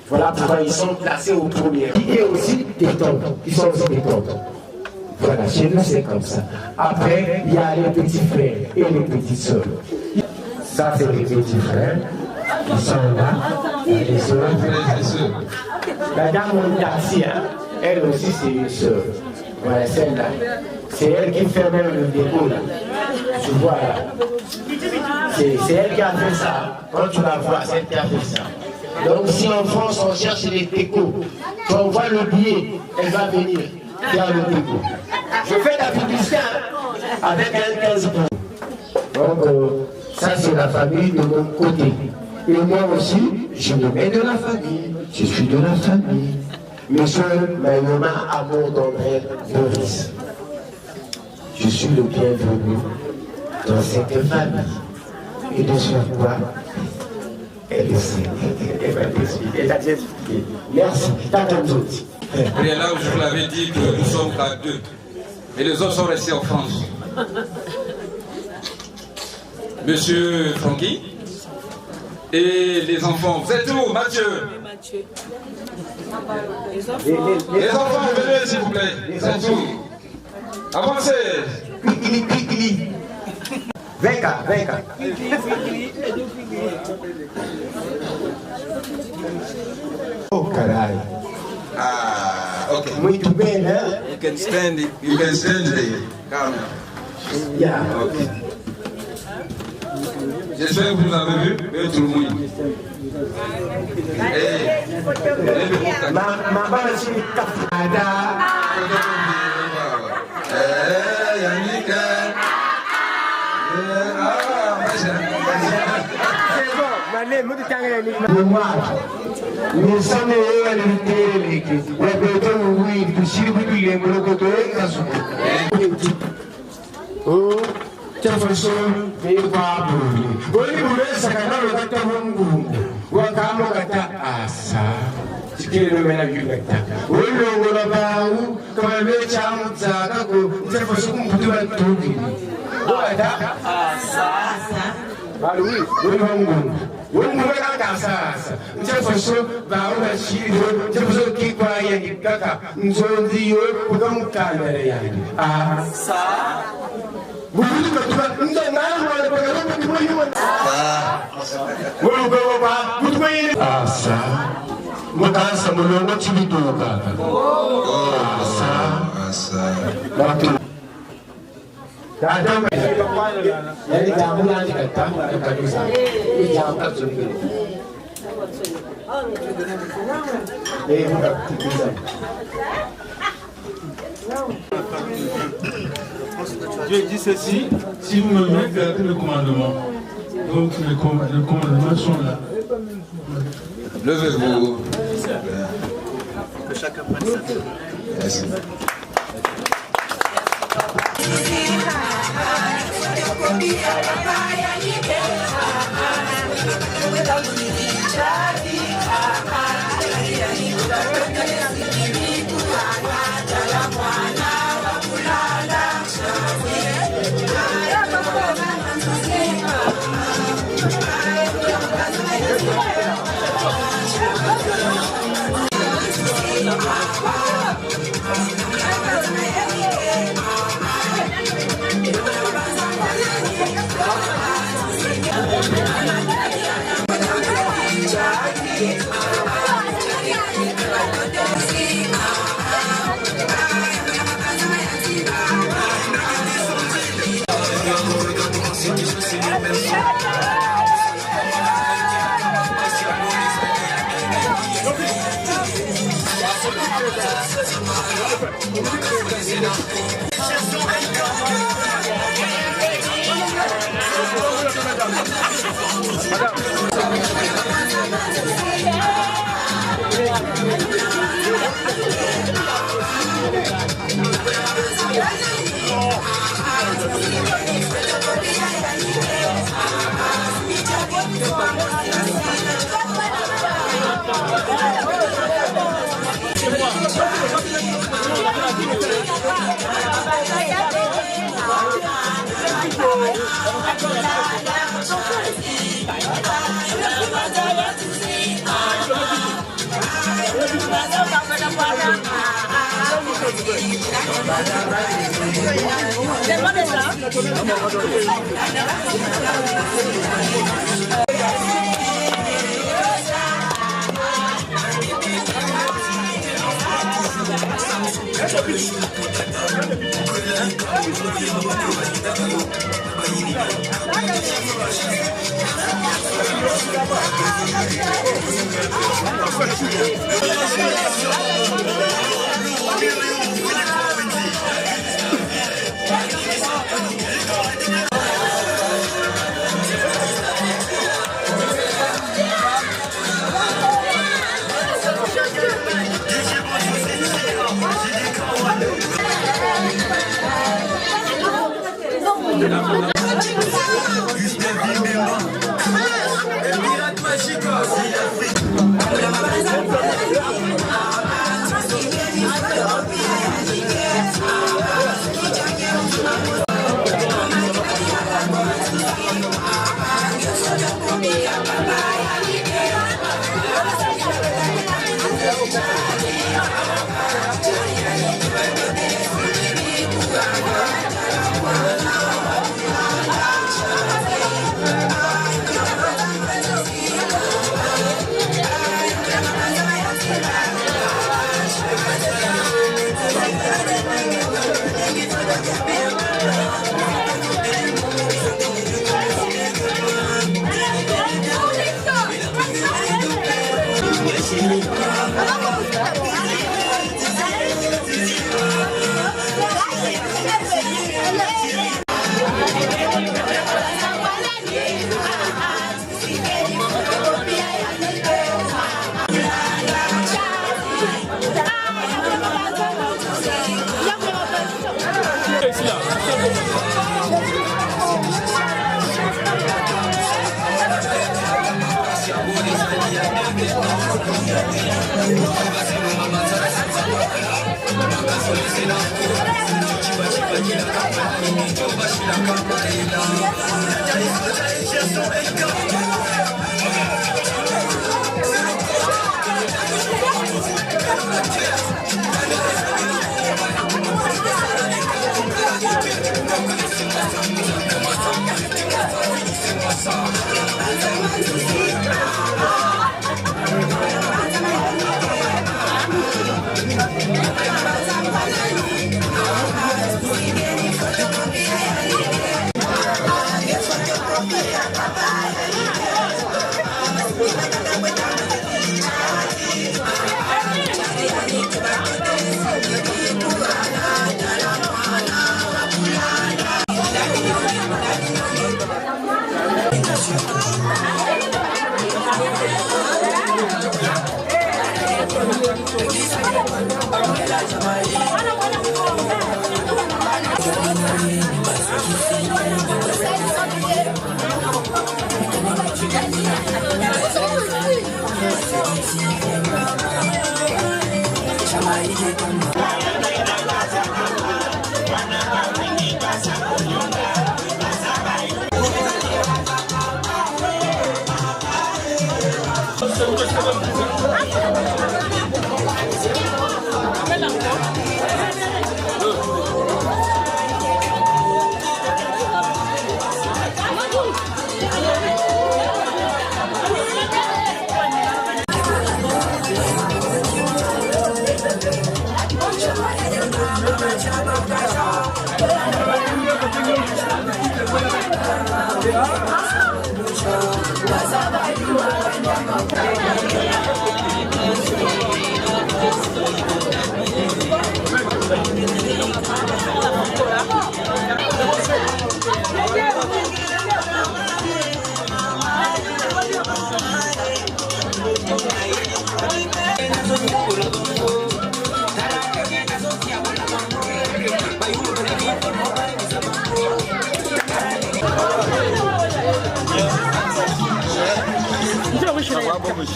Voilà pourquoi ils sont placés au premier. Il y a aussi des tantes, qui sont aussi des tantes. Voilà, chez nous c'est comme ça. Après, il y a les petits frères et les petites sœurs. Ça, c'est les petits frères. Ils sont là. Les sœurs. La dame Montarsi, elle aussi c'est une sœur. Voilà, celle-là. C'est elle qui fait même le déco là. Tu vois là. C'est elle qui a fait ça. Quand tu la vois, c'est elle qui a fait ça. Donc si en France on cherche les décos, quand on voit le billet, elle va venir faire le déco. Je fais la publicité avec un 15 pour. Donc ça c'est la famille de mon côté. Et moi aussi, je me mets de la famille. Je suis de la famille. Monsieur Mayoma Amour d'André Boris. Je suis le bienvenu dans cette famille. Et de ce quoi, elle sait. Elle va t'expliquer. Elle a déjà expliqué. Merci. Et là où je vous l'avais dit que nous sommes à 2. Et les autres sont restés en France. Monsieur Francky et les enfants. Vous êtes où, Mathieu? Les enfants, venez s'il vous plaît. Ils sont où? Avancez. Venga. Oh, caray. Ah, ok. Muito bem, né? You can stand it. You can stand it. Calme. Yeah. Ok. J'espère que vous avez vu, mais tout le monde. Maman, je suis capable. Yannick. Nous sommes heureux de l'église. Oh, Jefferson, Dieu dit ceci, si vous me mettez, gardez le commandement. Donc les commandements sont là. Levez-vous. Que chacun prenne sa tête. Merci.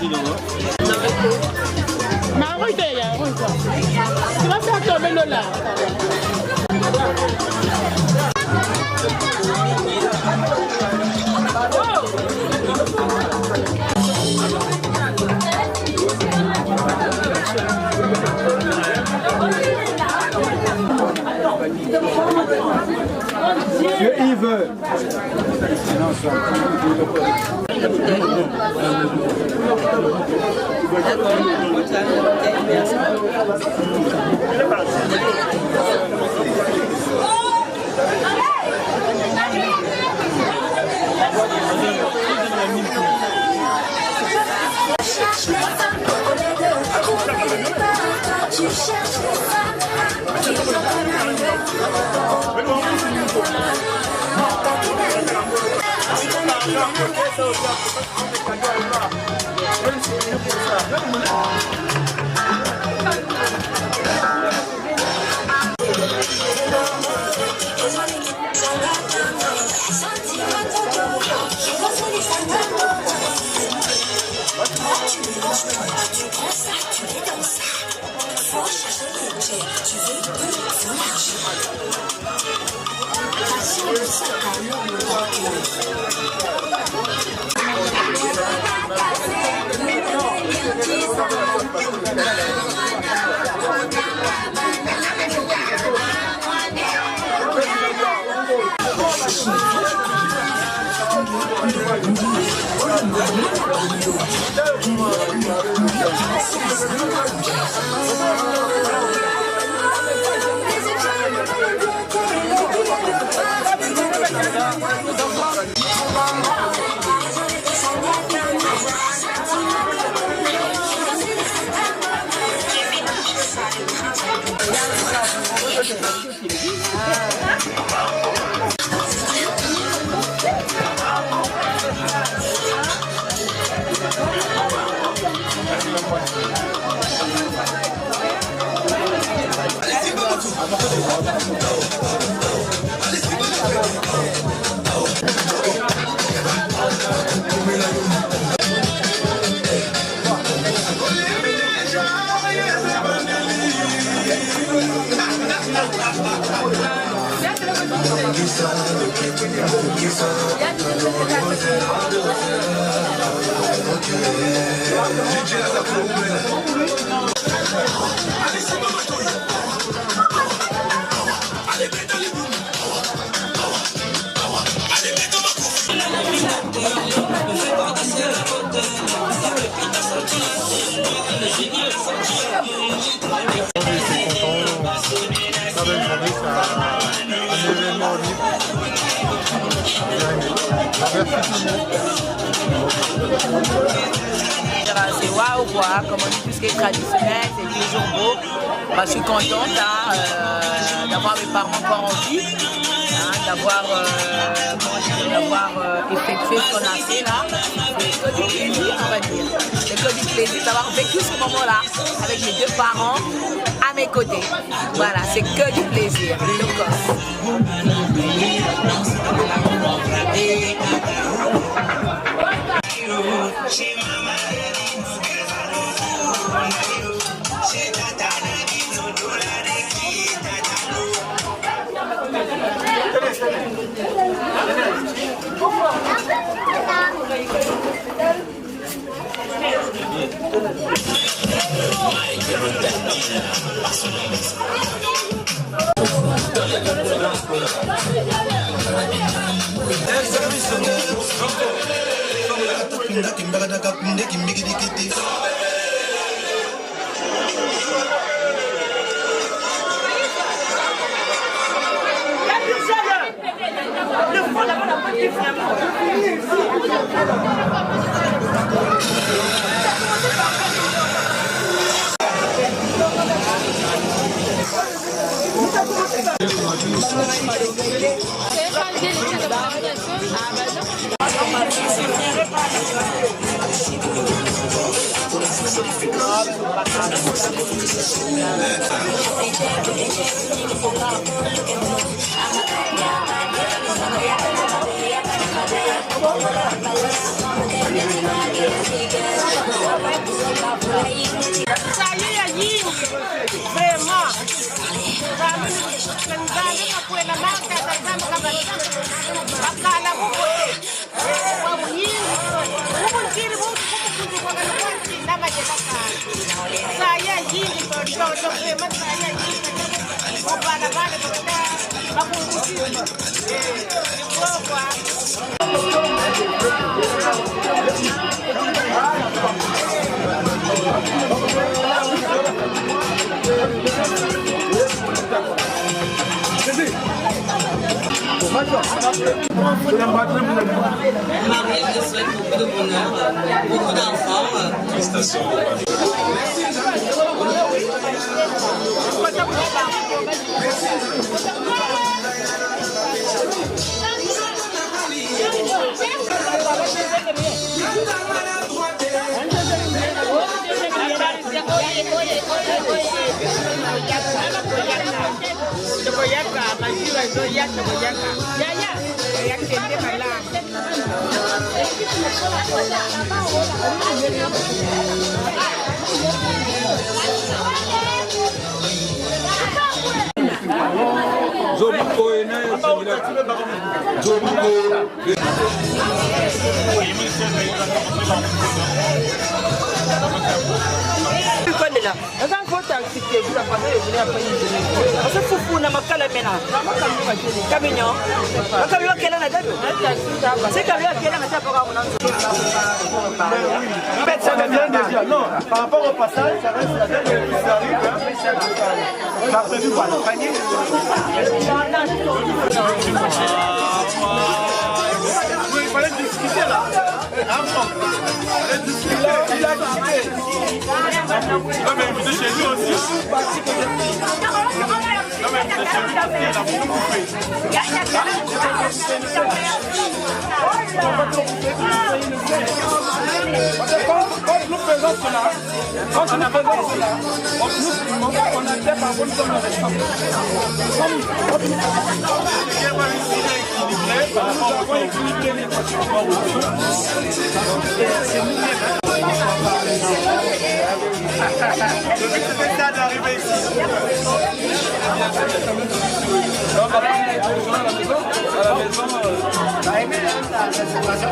Tu vas faire tomber le là. Monsieur Yves. C'est waouh quoi, comme on dit, tout ce qui est traditionnel, c'est toujours beau. Bah, je suis contente d'avoir mes parents encore en vie, d'avoir effectué ce qu'on a fait là. C'est que du plaisir, on va dire. C'est que du plaisir d'avoir vécu ce moment-là avec mes deux parents à mes côtés. Voilà, c'est que du plaisir. Marie, je souhaite beaucoup de bonheur, beaucoup d'enfants. Félicitations. Non, par rapport au passage, ça reste la dernière qui arrive. Ça prévu par le panier. Il fallait discuter là. Il fallait discuter. Il a discuté. Non mais vous êtes chez lui aussi. Non mais vous êtes chez lui aussi, il a beaucoup bouffé. Quand nous faisons cela, on a fait par bonne somme de responsabilité. Par rapport au point équilibré, les participants c'est nous-mêmes. Le but c'est ça d'arriver ici. Donc à la maison, t'as aimé la restauration.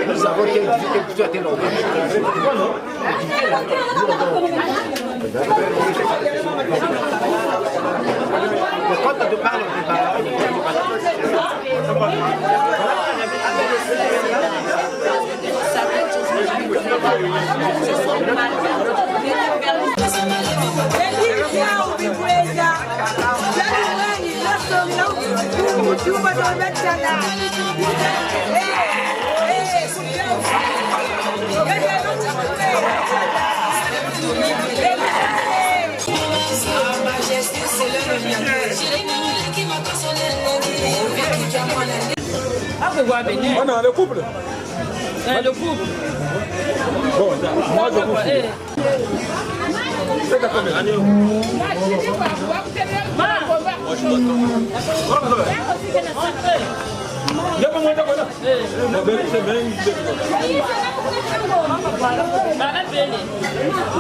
Nous avons été quand on te parle, on a le couple. Le couple. Bon, moi je vous suis. C'est à combien? On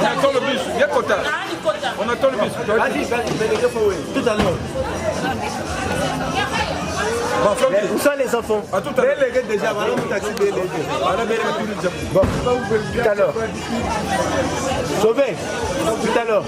attend le bus, viens Kota. On attend le bus. Vas-y, tout à l'heure. Où sont les enfants? À tout à l'heure. Déjà, voilà, mon taxi. Bon, tout à l'heure. Sauvé, tout à l'heure.